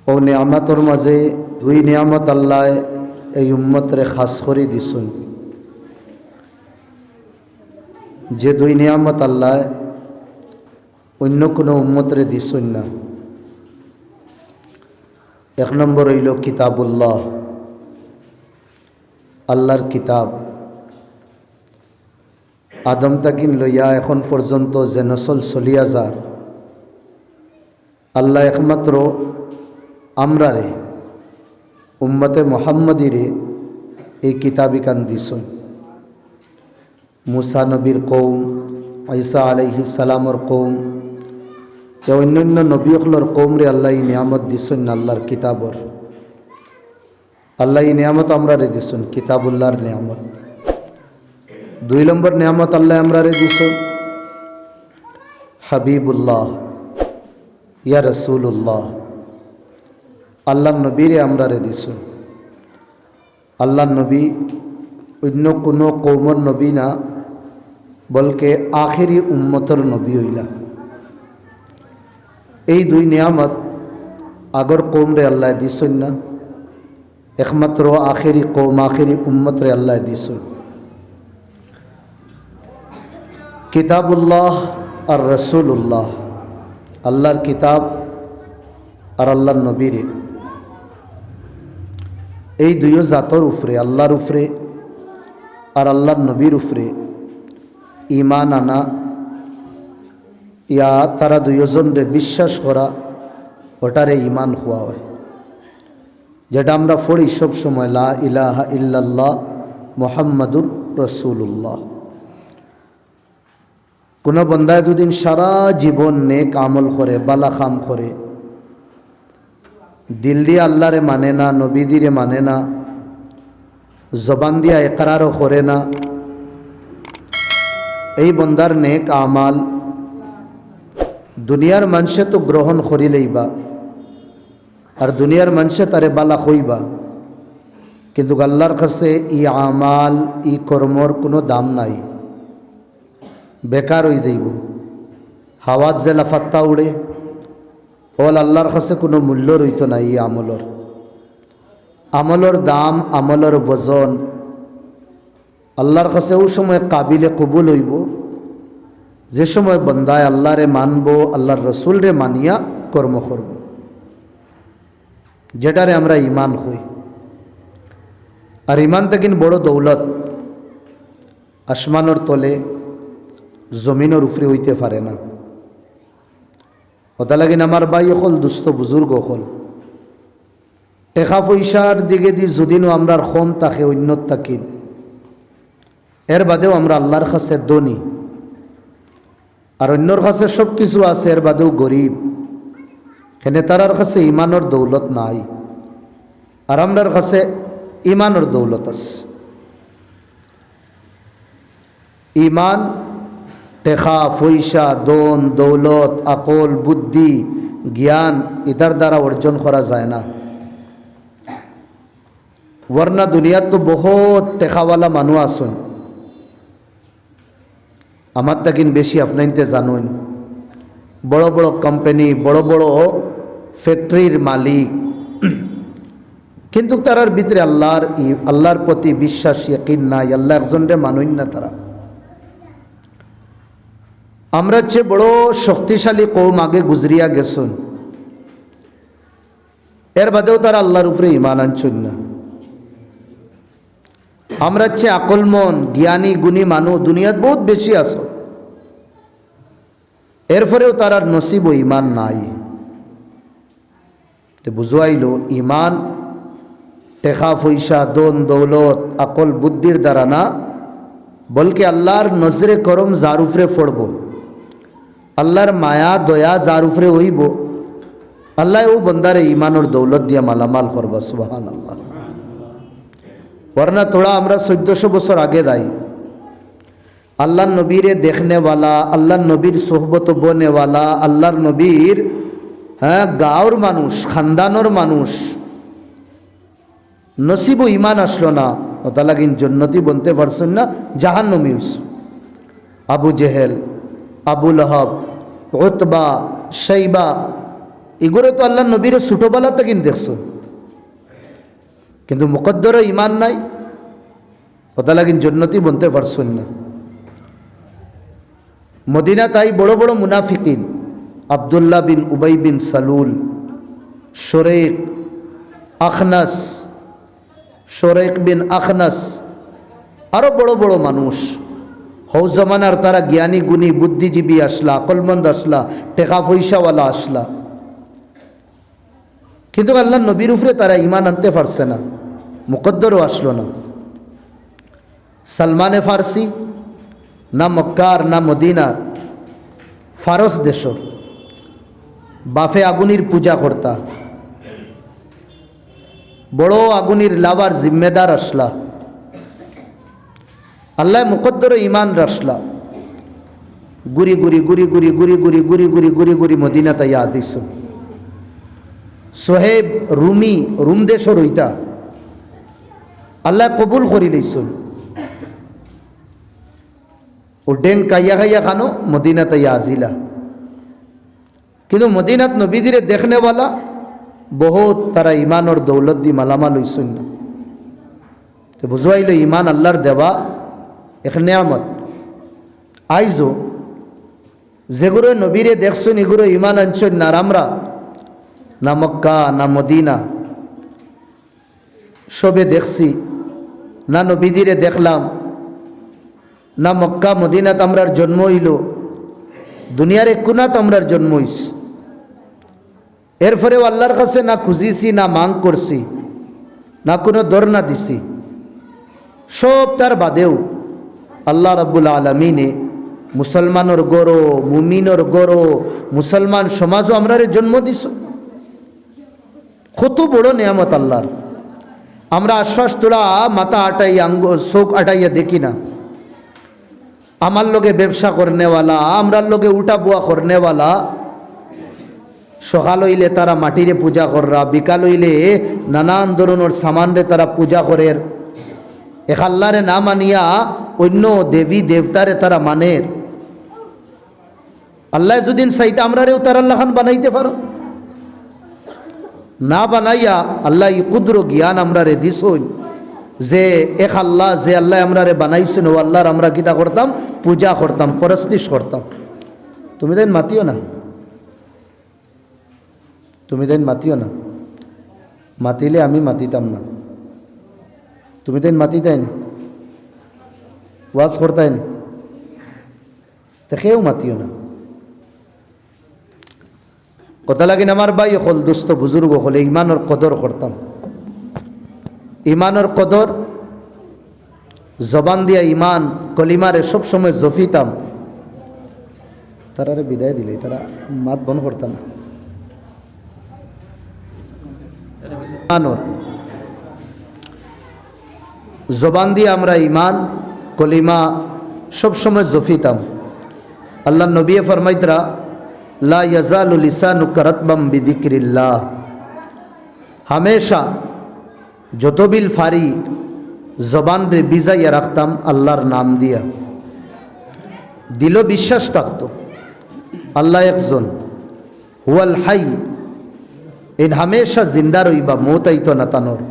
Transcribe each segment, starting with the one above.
ও নিয়ামতর মাঝে দুই নিয়ামত আল্লাহ এই উম্মতরে খাস করে দিছুন। যে দুই নিয়ামত আল্লাহ অন্য কোনো উম্মতরে দিছুন না। এক নম্বর হইল কিতাবুল্লাহ, আল্লাহর কিতাব। আদম তাকিন লইয়া এখন পর্যন্ত যে নসল চলিয়া যার, আল্লাহ একমাত্র আমরারে উম্মতে মুহাম্মদীরে এই কিতাবিকান দিছুন। মুসা নবীর কৌম, ঈসা আলাইহিস সালামর কৌম, অন্যান্য নবীসকলের কৌমরে আল্লাহ এই নিয়ামত দিছুন আল্লাহর কিতাবর। আল্লাহ এই নিয়ামত আমরারে দিছুন, কিতাবুল্লাহর নিয়ামত। দুই নম্বর নিয়ামত আল্লাহ আমরারে দিছুন হাবিবুল্লাহ, ইয়া রসুল্লাহ, আল্লাহ নবীরে আমরারে দিছুন। আল্লাহ নবী অন্য কোনো কৌমর নবী না, বলকে আখেরি উম্মতর নবী হইলা। এই দুই নিয়ামত আগর কৌমরে আল্লাহ দিছুন না, একমাত্র আখেরি কৌম আখেরি উম্মতরে আল্লাহ দিছুন। কিতাবুল্লাহ আর রসুল্লাহ, আল্লাহর কিতাব আর আল্লাহর নবীরে, এই দুইও জাতর উপরে, আল্লাহর উপরে আর আল্লাহর নবীর উপরে ইমান আনা, ইয়া তারা দুইজনরে বিশ্বাস করা, ওটারে ইমান হওয়া হয়। যেটা আমরা পড়ি সব সময়, লা ইলাহা ইল্লাল্লাহ মুহাম্মাদুর রাসূলুল্লাহ। কোনো বন্দায় দুদিন সারা জীবন নেক আমল করে, বালা খাম করে, দিল দিয়ে আল্লাহরে মানে না, নবীদিরে মানে না, জবান দিয়া ইকরারও করে না, এই বন্দার নেক আমাল দুনিয়ার মানুষে তো গ্রহণ করিলেইবা, আর দুনিয়ার মানুষে তারে বালা হইবা, কিন্তু আল্লাহর কাছে ই আমাল ই কর্মর কোনো দাম নাই, বেকার হয়ে যাইব। হাওয়াত জেলা ফাত্তা উড়ে, ওল আল্লাহর কাছে কোনো মূল্য রইত না। এই আমলর, আমলর দাম, আমলর ওজন আল্লাহর কাছে ওই সময় কাবিলে কবুল হইব যে সময় বন্দায় আল্লাহরে মানব, আল্লাহর রসুলরে মানিয়া কর্ম করব, যেটারে আমরা ইমান হই। আর ইমান তাকিন বড় দৌলত, আসমানোর তলে জমিনের উপরে হইতে পারে না। ওটা লাগিন আমার ভাই হল, দুস্থ বুজুর্গ হল, টেকা পয়সার দিকে দি যদিনও আমরা কম থাকে, অন্যত থাকি, এর বাদেও আমরা আল্লাহর কাছে ধনী, আর অন্যর কাছে সব কিছু আছে, এর বাদেও গরিব। এনে তারার কাছে ইমানের দৌলত নাই, আর আমরার কাছে ইমানের দৌলত আছে। ইমান টেকা পয়সা, দন দৌলত, আকল, বুদ্ধি, জ্ঞান ইতার দ্বারা অর্জন করা যায় না। ওয়ারনা দুনিয়াত তো বহুত টেকাওয়ালা মানুষ আসুন, আমার তাকিন বেশি আপনাইতে জানুন, বড় বড় কোম্পানি, বড় বড় ফ্যাক্টরির মালিক, কিন্তু তারার ভিতরে আল্লাহর প্রতি বিশ্বাস ইয়াকিন নাই, আল্লাহ একজনরে মানুন না তারা। আমরা চেয়ে বড় শক্তিশালী কৌম আগে গুজরিয়া গেছুন, এর বাদেও তারা আল্লাহর উপরে ইমান আনছুন না। আমরা চেয়ে আকলমন জ্ঞানী গুণী মানুষ দুনিয়াত বহুত বেশি আছো, এরপরেও তার নসিব ও ইমান নাই। বুঝাইল ইমান টেকা পয়সা, দন দৌলত, আকল বুদ্ধির দ্বারা না, বলকে আল্লাহর নজরে করম যার উপরে পড়ব, আল্লাহর মায়া দয়া যার উপরে হইব, আল্লাহ ও বন্দারে ইমানের দৌলত দিয়া মালামাল করবা। সুবহানাল্লাহ। वरना थोड़ा আমরা 1400 বছর আগে যাই, আল্লাহ নবীরে দেখনেওয়ালা, আল্লাহ নবীর সোহবত বনেওয়ালা, আল্লাহর নবীর গাঁওর মানুষ, খানদানোর মানুষ, নসিব ইমান আসলো না, ওটা লাগিন জন্নতি বনতে পারছেন না, জাহান্নামী হইছে। আবু জেহেল, আবু লহব, উতবা, শাইবা, এগুলো তো আল্লাহ নবীর ছোটবেলা থেকে দেখছো, কিন্তু মুকদ্দর ইমান নাই, কথা লাগিন জন্নতি বলতে পারছেন না। মদিনা তাই বড় বড় মুনাফিকিন, আব্দুল্লাহ বিন উবাই বিন সালুল, শোরেক আখনাস, শোরেক বিন আখনাস, আরো বড় বড় মানুষ হৌ জমানার তারা জ্ঞানী গুণী বুদ্ধিজীবী আসলা, আকলমন্দ আসলা, টেকা পয়সাওয়ালা আসলা, কিন্তু আল্লাহ নবীর উপরে তারা ইমান আনতে পারছে না, মুকদ্দরও আসলো না। সালমানে ফার্সি না মক্কার না মদিনার, ফারস দেশর, বাফে আগুনির পূজা করতা, বড় আগুনির লাভার জিম্মেদার আসলা, আল্লাহ মুকদ্দর ইমান রাসলা, গুরি গুরি গুরি গুরি গুরি গুরি গুরি গুরি গুরি গুরি মদিনা তাই আদিস। সোহেব রুমি, রুম দেশর হইতা, আল্লাহ কবুল করি লইছুন, ও ডেন কাইয়া খাইয়া খানো মদিনা তাই আজিলা। কিন্তু মদিনাত নবীদিরে দেখনেওয়ালা বহুত তারা ইমানর দৌলত দি মালামাল হইছুন না। তো বুঝাইল ইমান আল্লাহর দেওয়া এক নিয়ামত। আইজো যেগুলো নবীরে দেখছুন এগুলো ইমান আনছুন না, আমরা না মক্কা না মদিনা সবে দেখছি, না নবীদিরে দেখলাম, না মক্কা মদিনাত আমরার জন্ম হইল, দুনিয়ার এক কোনাত আমরার জন্ম হইছে, এরপরেও আল্লাহর কাছে না খুঁজিছি না মাং করছি না কোনো দরনা দিছি, সব তার বাদেও আল্লাহ রাব্বুল আলামিনে মুসলমানের গরো, মুমিনের গরো, মুসলমান সমাজও আমরারে জন্ম দিছ। কত বড় নিয়ামত আল্লাহর। আমরা আশ্বাস তোলা মাথা আটাই চোখ আটাইয়া দেখি না। আমার লোকে ব্যবসা করনেওয়ালা, আমরার লোকে উল্টা বুয়া করনেওয়ালা, সকাল হইলে তারা মাটিরে পূজা কররা, বিকাল হইলে নানান ধরনের সামানরে তারা পূজা করের, এক আল্লাহরে না মানিয়া অন্য দেবী দেবতারে তারা মানের। আল্লাহ যদিন চাইতে আমরারেও তার আল্লাহ খান বানাইতে পারো, না বানাইয়া আল্লাহ কুদ্র জ্ঞান আমরারে দিছই যে এক আল্লাহ, যে আল্লাহ আমরারে বানাইছেন ও আল্লাহর আমরা কিতা করতাম, পূজা করতাম, পরস্তিশ করতাম। তুমি দেন মাতিও না, তুমি দেন মাতিও না, মাতিলে আমি মাতিতাম না। তুমি দেন মাতিতাইনি, ওয়াজ করতাইনি, দেখেও মাতিও না। কথা লাগিন আমার ভাই হল, দুস্থ বুজুর্গ হলে ইমানের কদর করতাম। ইমানের কদর জবান দিয়া ইমান কলিমারে সবসময় জফিতাম। তারারে বিদায় দিলে তারা মাত বন করতাম না। ইমানর জবান দিয়ে আমরা ইমান কলিমা সবসময় জফিতাম। আল্লাহ নবী ফরমাইতরা লা ইয়াজালু লিসানুকা রাতবাম বিযিকরিল্লাহ, হামেশা যত বিল ফারি জবান রে বিজাইয়া রাখতাম আল্লাহর নাম দিয়া। দিল বিশ্বাস থাকতো আল্লাহ একজন, হুয়াল হাই, ইন হামেশা জিন্দা রইবা, মৌত আইতো না তানোর।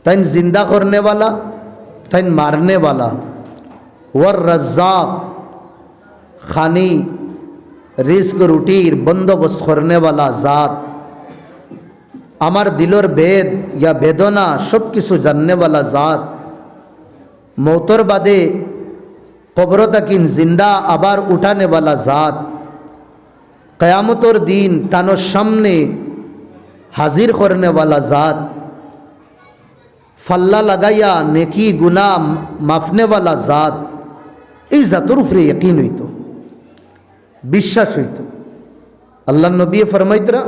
তাইন জিন্দা করনে वाला, তাইন মারনে वाला, ওয়ার রাজ্জাক, খানি রিস্ক রুটির বন্দোবস্ত করনে वाला জাত, আমার দিলর ভেদ ইয়া বেদনা সব কিছু জাননে वाला জাত, মৌতর বাদে কবর তাকিন জিন্দা আবার উঠানে वाला জাত, কয়ামতর দিন তানোর সামনে হাজির করনে वाला জাত, ফাল্লা লাগাইয়া নেকি গুনা মাফনে वाला জাত। এই জাতর উপরে ইয়াকিন হইত, বিশ্বাস হইত। আল্লাহ নবী ফরমাইতরা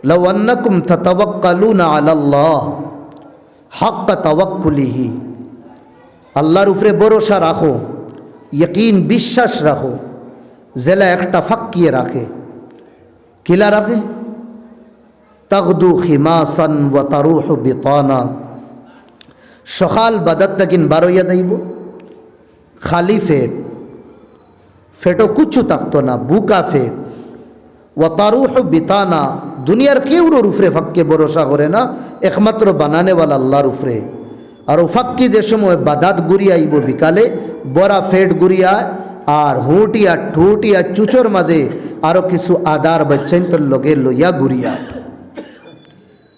লাউ আন্নাকুম তাতাওয়াক্কালুনা আলাল্লাহ হাক্কা তাওয়াক্কুলিহি, আল্লাহর উপরে ভরসা রাখো, ইয়াকিন বিশ্বাস রাখো, জেলা একটা ফাক্কিয়ে রাখে। কিলা রাখে? তাগদু খিমাসান ওয়া তারুহু বিতানা, সকাল বাদাত তাকিন বারইয়া যাইব খালি ফেট, ফেটও কুচ্ছু থাকতো না, বুকা ফেট, ওয়াতারুহ বিতানা, দুনিয়ার কেউর উপরে ফাক্কে ভরসা করে না, একমাত্র বানানেওয়ালা আল্লাহর উপরে। আর ও ফাক্কি যে সময় বাদাত গুড়িয়াইব বিকালে, বড়া ফেট গুড়িয়ায় আর হুটিয়া ঠুটিয়া চুচোর মাঝে আরো কিছু আদার বাচ্চাইন্তর লগে লইয়া গুড়িয়া।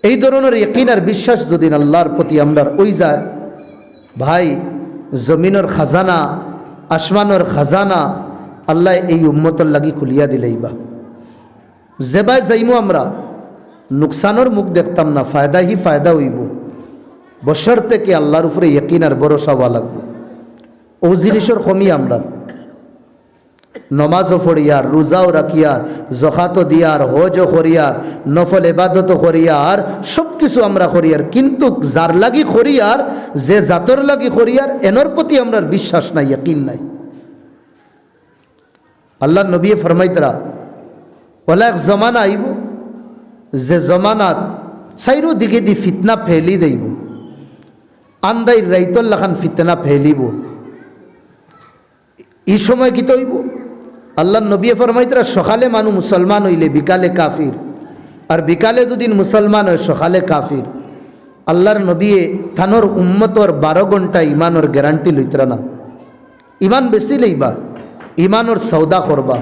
এই ধরনের ইয়াকিন আর বিশ্বাস যদি আল্লাহর প্রতি আমরা ওই যায়, ভাই জমিনের খাজানা আসমানের খাজানা আল্লাহ এই উম্মতর লাগি খুলিয়া দিলেইবা। যেবাই যাইমু আমরা নুকসানের মুখ দেখতাম না, ফায়দা হি ফায়দা হইব, বশর্তে কি আল্লাহর উপরে ইয়াকিন আর ভরসা হওয়া লাগবে। ও জিনিসের কমি আমরা নমাজও পড়িয়ার, রোজাও রাখিয়ার, জকাতও দিয়ার, হজও করিয়ার, নফল ইবাদতও করিয়ার, সব কিছু আমরা করিয়ার, কিন্তু যার লাগি করিয়ার, যে জাতর লাগি করিয়ার, এনর প্রতি আমরা বিশ্বাস নাই, ইয়াকিন নাই। আল্লাহ নবী ফরমাইতরা ওলা এক জমানা আইব, যে জমানাত চাইরো দিকে দি ফিতনা ফেলি দেইব, আন্দাই রাইতর লাখান ফিতনা ফেলিব। এই সময় কি তৈব আল্লাহ নবী ফরমাইতরা সকালে মানুষ মুসলমান হইলে বিকালে কাফির, আর বিকালে দুদিন মুসলমান হয় সকালে কাফির। আল্লাহর নবী থানোর উম্মতর 12 ঘন্টা ইমানোর গ্যারান্টি লইতরা না। ইমান বেশি লইবা, ইমানোর সৌদা করবা।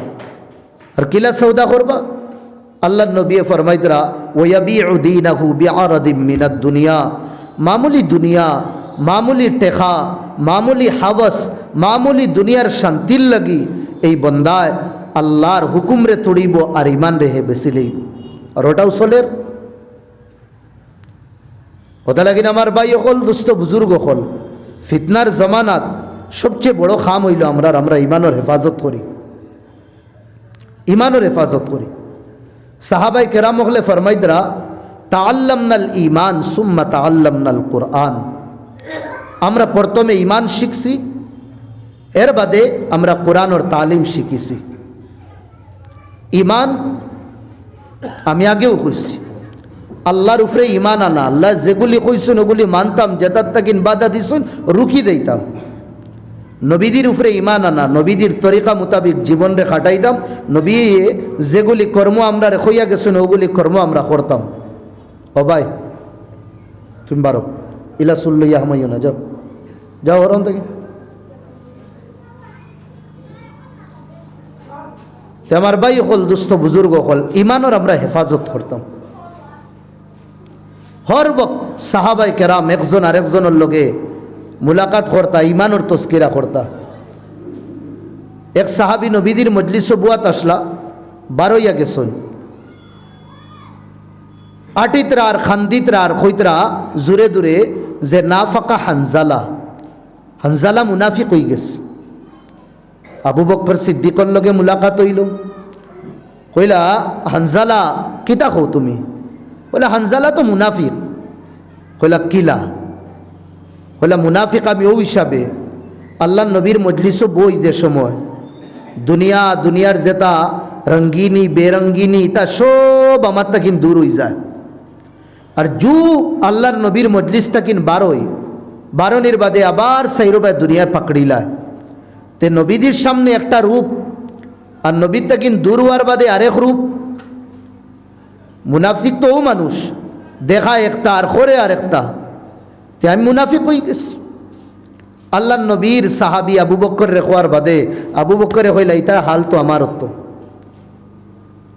আর কিলা সৌদা করবা? আল্লাহর নবী ফরমাইতরা ওয়াবিউ দীনাহু বিআরাদিম মিনাদ দুনিয়া, মামুলি দুনিয়া, মামুলি টেকা, মামুলি হাওয়াস, মামুলি দুনিয়ার শান্তির লাগি এই বন্দায় আল্লাহর হুকুমরে তুড়িব আর ইমান রেহে বেশি লইব। আর ওটাও চলের ওটা লাগিন আমার ভাই অকল দুস্থ বুজুর্গ হল, ফিতনার জমানাত সবচেয়ে বড় খাম হইল আমরা ইমানের হেফাজত করি, ইমানের হেফাজত করি। সাহাবাই কেরাম হলে ফরমাইদরা তাআল্লামনাল ঈমান সুম্মা তাআল্লামনাল কুরআন, আমরা প্রথমে ইমান শিখছি, এর বাদে আমরা কোরআনের তালিম শিখেছি। ইমান আমি আগেও কইছি, আল্লাহর উপরে ইমান আনা, আল্লাহ যেগুলি কইছেন ওগুলি মানতাম, যেটার তাকিন বাধা দিছেন রুখি দিতাম। নবীদের উপরে ইমান আনা, নবীদের তরিকা মোতাবিক জীবনরে খাটাইতাম, নবী যেগুলি কর্ম আমরা রেখইয়া গেছেন ওগুলি কর্ম আমরা করতাম। ও ভাই তুমি বারো ইলা সুল্লইয়া হামাইও না, যাও যাও হরণ থেকে। আমার ভাই হল দুস্থ বুজুর্গ হল, ইমানের আমরা হেফাজত করতাম। হর বক্ত সাহাবাই কেরাম একজন আরেকজনের লগে মুলাকাত করতা, ইমানের তস্কিরা করতা। এক সাহাবি নবীদের মজলিস বুয়াত আসলা, বারোইয়া গেছেন, আটিতরা আর খান্দিতরা আর খৈতরা জুড়ে দূরে যে না ফাঁকা হানজালা, হানজালা মুনাফিক হয়ে গেছে। আবু বকর সিদ্দিকর লগে মুলাকাত হইল, কইলা হানজালা কিতা কও তুমি? কইলা হানজালা তো মুনাফিক। কইলা কিলা? কইলা মুনাফিক আমি ও হিসাবে আল্লাহ নবীর মজলিসও বই যে সময় দুনিয়ার যেটা রঙ্গিনী বেরঙ্গিনী তা সব আমার তাকিন দূর হয়ে যায়, আর জু আল্লাহর নবীর মজলিস তাকিন বারোনির বাদে আবার সাইরোবায় দুনিয়ায় পাকড়িলায়। তে নবীদের সামনে একটা রূপ, আর নবীর তাকিন দূর হওয়ার বাদে আরেক রূপ। মুনাফিক তো ও মানুষ দেখা একটা আর করে আর একটা, তে আমি মুনাফিক হয়ে গেছি। আল্লাহ নবীর সাহাবি আবু বকর রেখোয়ার বাদে আবু বকরে হইলা ইতা হাল তো আমার হতো।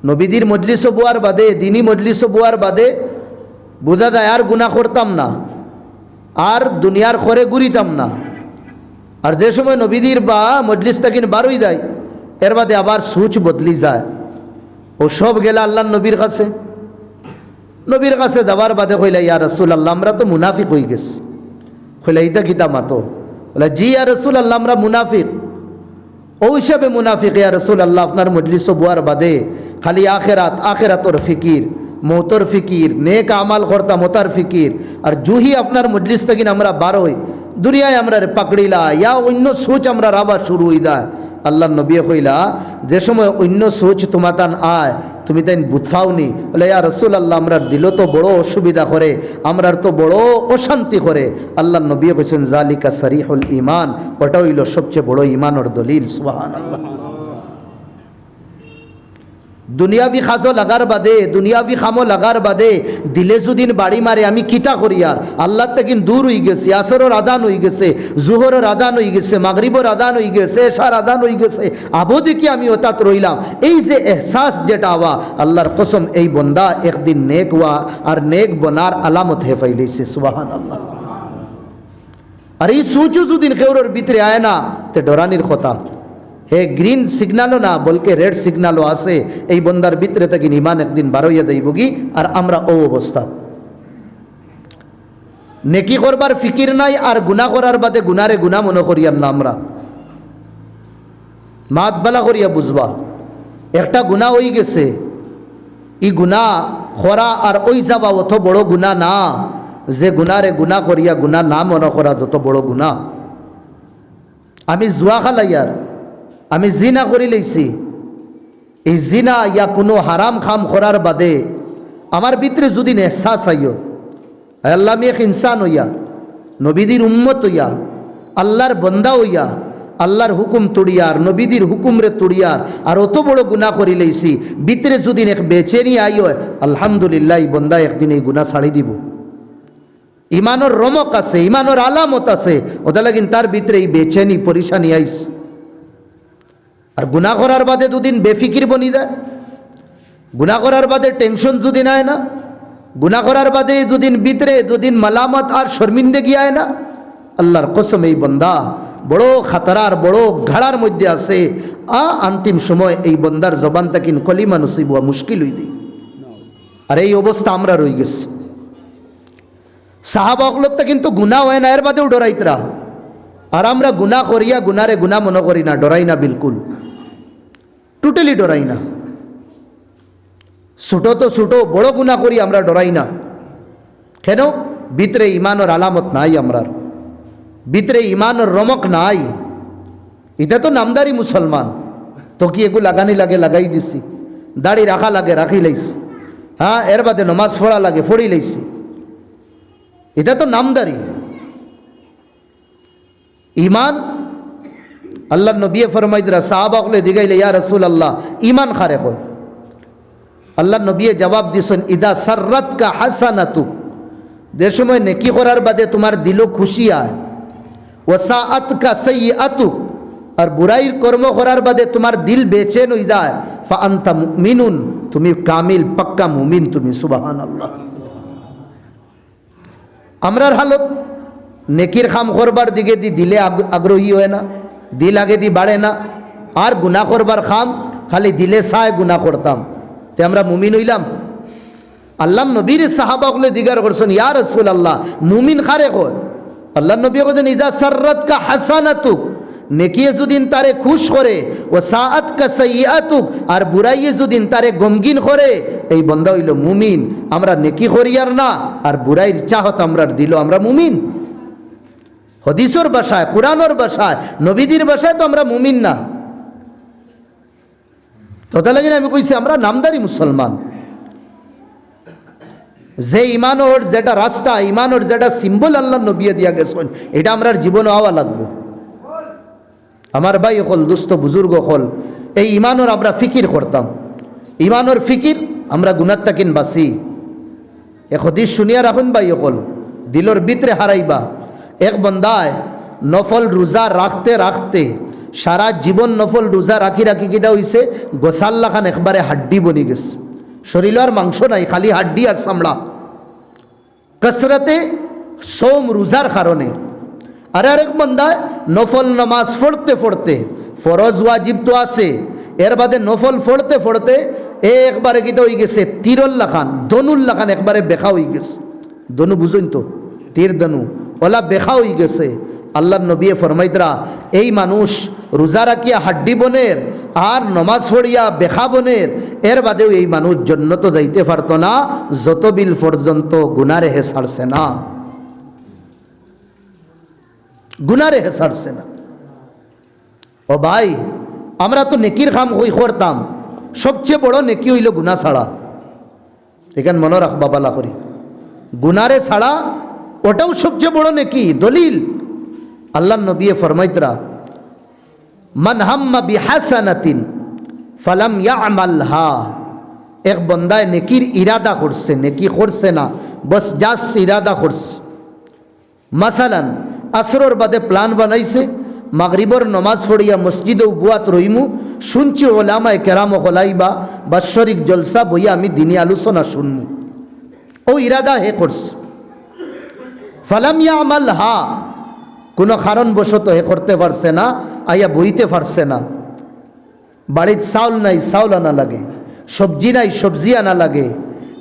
নবীদের মজলিস বুয়ার বাদে, দিনী মজলিস বুয়ার বাদে বুঝা যায় আর গুনাহ করতাম না, আর দুনিয়ার খরে ঘুরিতাম না। আর যে সময় নবীদের বা মজলিস তাকিন বারোই যায়, এর বাদে আবার সুচ বদলি যায়। ও সব গেলা আল্লাহ নবীর কাছে, নবীর কাছে যাবার বাদে কইলা ইয়া রাসূলুল্লাহ আমরা তো মুনাফিক হয়ে গেছি। কইলা ইতা কিতা মাতো? বলে জি ইয়া রাসূলুল্লাহ আমরা মুনাফিক। ও হিসাবে মুনাফিক ইয়া রাসূলুল্লাহ আপনার মজলিস বুয়ার বাদে খালি আখেরাতর ফিকির, মৌতর ফিকির, নেক আমাল করতাম ওতার ফিকির, আর জুহি আপনার মজলিস তাকিন আমরা বারোই দুনিয়ায় আমরা পাকড়িলা ইয়া অন্য সোচ আমরা রাবা শুরু হয়ে যায়। আল্লাহ নবী কইলা যে সময় অন্য সোচ তোমাতান আয় তুমি তাই বুঝফাওনি। বলে ইয়া রাসূলুল্লাহ আমরার দিল তো বড় অসুবিধা করে, আমরার তো বড় অশান্তি করে। আল্লাহ নবী কইছেন জালিকা সারিহুল ঈমান, ওটা হইল সবচেয়ে বড় ঈমানের দলিল। সুবহানাল্লাহ। দুনিয়াবি খাজো লাগার বাদে, দুনিয়াবি খামো লাগার বাদে দিলে যদিন বাড়ি মারে আমি কিতা করি আর? আল্লাহ থেকে দূর হয়ে গেছে, আসরের আদান হয়ে গেছে, জোহরের আদান হয়ে গেছে, মাগরিবের আদান হয়ে গেছে, এশার আদান হয়ে গেছে, আবদি কি আমি ওতাত রইলাম? এই যে এহসাস যেটা হওয়া, আল্লাহর কসম এই বন্দা একদিন নেক হওয়া আর নেক বনার আলামত হে ফাইলেছে। সুবহানাল্লাহ। আর এই সোচও যদিন কেউর ভিতরে আয় না, তে ডরানির কথা। হে গ্রিন সিগনালও না বলকে রেড সিগনালও আছে, এই বন্দার ভিতরে থেকে ইমান একদিন বারোইয়া যাইব গি। আর আমরা ও অবস্থা, নেকি করবার ফিকির নাই আর গুনাহ করার বাদে গুনারে গুনাহ মনে করিয়ার না। আমরা মাত বালা করিয়া বুঝবা, একটা গুনাহ হয়ে গেছে, ই গুনাহ করা আর ওই যাওয়া অত বড় গুনাহ না, যে গুনারে গুনাহ করিয়া গুনাহ না মনে করা যত বড় গুনাহ। আমি জুয়া খালাইয়ার, আমি জিনা করি লইছি, এই জিনা ইয়া কোনো হারাম খাম করার বাদে আমার ভিতরে যদি এহসাস আইও, আল্লাহ আমি এক ইনসান হইয়া, নবীদের উম্মত হইয়া, আল্লাহর বন্দা হইয়া, আল্লাহর হুকুম তুড়িয়ার, নবীদের হুকুমরে তুড়িয়ার আর অত বড় গুনাহ করি লইছি, ভিতরে যদি এক বেচেনি আইও, আলহামদুলিল্লাহ এই বন্দা একদিন এই গুনাহ ছাড়ি দিব। ইমানোর রমক আছে, ইমানোর আলামত আছে, ওটা লাগিন তার ভিতরে এই বেচেনি পরিশানি আইস। আর গুনাহ করার বাদে দুদিন বেফিকির বনি যায়, গুনাহ করার বাদে টেনশন যদি নাই না, গুনাহ করার বাদে দুদিন ভিতরে দুদিন মালামত আর শর্মিন্দগি আয় না, আল্লাহর কসম এই বন্দা বড় খাতারার বড় ঘাড়ার মধ্যে আছে। অন্তিম সময় এই বন্দার জবান তাকিন কলিমা নসিব হওয়া মুশকিল হয়ে দিই। আর এই অবস্থা আমরা রই গেছি। সাহাবাগুলোতে কিন্তু গুনাহ হয় না, এর বাদেও ডরাইতরা। আর আমরা গুনাহ করিয়া গুনারে গুনাহ মনে করি না, ডরাই না, বিলকুল টোটালি ডরাই না। ছোটো তো ছোটো, বড় গুনাহ করি আমরা ডরাই না। কেন? ভিতরে ইমানের আলামত নাই, আমরার ভিতরে ইমানের রমক নাই। এটা তো নামদারি মুসলমান, তো কি এগুলো লাগানি লাগে লাগাই দিছি, দাড়ি রাখা লাগে রাখি লাইছি, হ্যাঁ এর বাদে নমাজ পড়া লাগে পড়ি লাইছি, এটা তো নামদারি। ইমান আল্লাহ নবী ফরমাইদরা সাহাবাগলে দিগাইলে ইয়া রাসূলুল্লাহ ইমান খারে কয়। আল্লাহ নবী জবাব দিছেন ইদা সাররাতকা হাসানাতু, যে সময় নেকি করার বাদে তোমার দিল খুশি আয়, ওয়াসাআতকা সাইয়্যাতু, আর বুরাইর কর্ম করার বাদে তোমার দিল বেচেন হয়ে যায়, ফা আনতা মুমিনুন, তুমি কামিল পাক্কা মুমিন তুমি। সুবহানাল্লাহ। আমরার হালত নেকির খাম করবার দিকে দিলে আগ্রহী হয় না, দিল আগে দি বাড়ে না, আর গুনাহ করবার খাম খালি দিলে চায় গুনাহ করতাম, তে আমরা মুমিন হইলাম? আল্লাহ নবীর সাহাবাগুলো জিজ্ঞাসা করছেন ইয়া রাসূলুল্লাহ মুমিন খারে কয়? আল্লাহ নবী বলেন ইজা সাররাতকা হাসানাতুক, নেকিয়ে যদিন তারে খুশ করে, ও সাআতকা সাইয়্যাতুক, আর বুরাইয়ে যদিন তারে গমগিন করে, এই বন্দা হইল মুমিন। আমরা নেকি করিয়ার না আর বুরাইর চাহত আমরা দিল, আমরা মুমিন। হাদিসের ভাষায়, কোরআনের ভাষায়, নবীদের ভাষায় তো আমরা মুমিন না। তোতা লাগে আমি কইছি আমরা নামদারি মুসলমান। যে ইমানোর যেটা রাস্তা, ইমানোর যেটা সিম্বল আল্লাহ নবী দিয়া গেছেন, এটা আমরা জীবনে হওয়া লাগবে। আমার ভাই হল, দুস্থ বুজুর্গ হল, এই ইমানোর আমরা ফিকির করতাম। ইমানোর ফিকির আমরা গুনার তাকিন বাসি। এক হদিস শুনিয়া রাখুন ভাই হল, দিলর ভিতরে হারাইবা। এক বন্দায় নফল রোজা রাখতে রাখতে সারা জীবন নফল রোজা রাখি রাখি কিটা হইছে, গোসাল্লা খান একবারে হাড্ডি বনি গেছে, শরীর আর মাংস নাই, খালি হাড্ডি আর চামড়া, কসরতে সোম রোজার কারণে। আর আরেক বন্দায় নফল নামাজ পড়তে পড়তে, ফরজ ওয়াজিব তো আছে, এর বাদে নফল পড়তে পড়তে একবারে কিটা হয়ে গেছে, তিরুল্লাহ খান দনুল্লাহ খান একবারে বেখা হয়ে গেছে। দনু বুঝুন তো, তীর দনু ওলা বেখা হয়ে গেছে। আল্লাহ নবী ফরমাইতরা এই মানুষ রোজা রাখিয়া হাড্ডি বনের আর নমাজ পড়িয়া বেখা বনের, এর বাদেও এই মানুষ জান্নাত যাইতে পারত না যত বিল পর্যন্ত গুনারে হে ছাড়ছে না, গুনারে হে ছাড়ছে না। ও ভাই, আমরা তো নেকির কাম হই করতাম, সবচেয়ে বড় নেকি হইল গুনা ছাড়া। এখানে মনে রাখবা বালা করি, গুনারে ছাড়া ওটাও সবচেয়ে বড় নেকি। দলিল আল্লাহ নবী ফরমাইতরা মান হাম্মা বিহাসানাতিন ফালাম ইয়ামালহা, এক বন্দায় নেকির ইরাদা করছে, নেকি করছে না, বস জাস্ট ইরাদা করছে। মাসালান আসরর বাদে প্ল্যান বানাইছে, মাগরিবর নমাজ পড়িয়া মসজিদে বুয়াত রইমু, শুনছি ওলামায়ে কেরাম হলাইবা বাৎসরিক জলসা বইয়া আমি দিনী আলোচনা শুনমু, ও ইরাদা হে করছে। ফালাম ইয়ামালহা, কোনো কারণবশত হে করতে পারছে না, আইয়া বইতে পারছে না। বাড়ির চাউল নাই, চাউল আনা লাগে, সবজি নাই, সবজি আনা লাগে,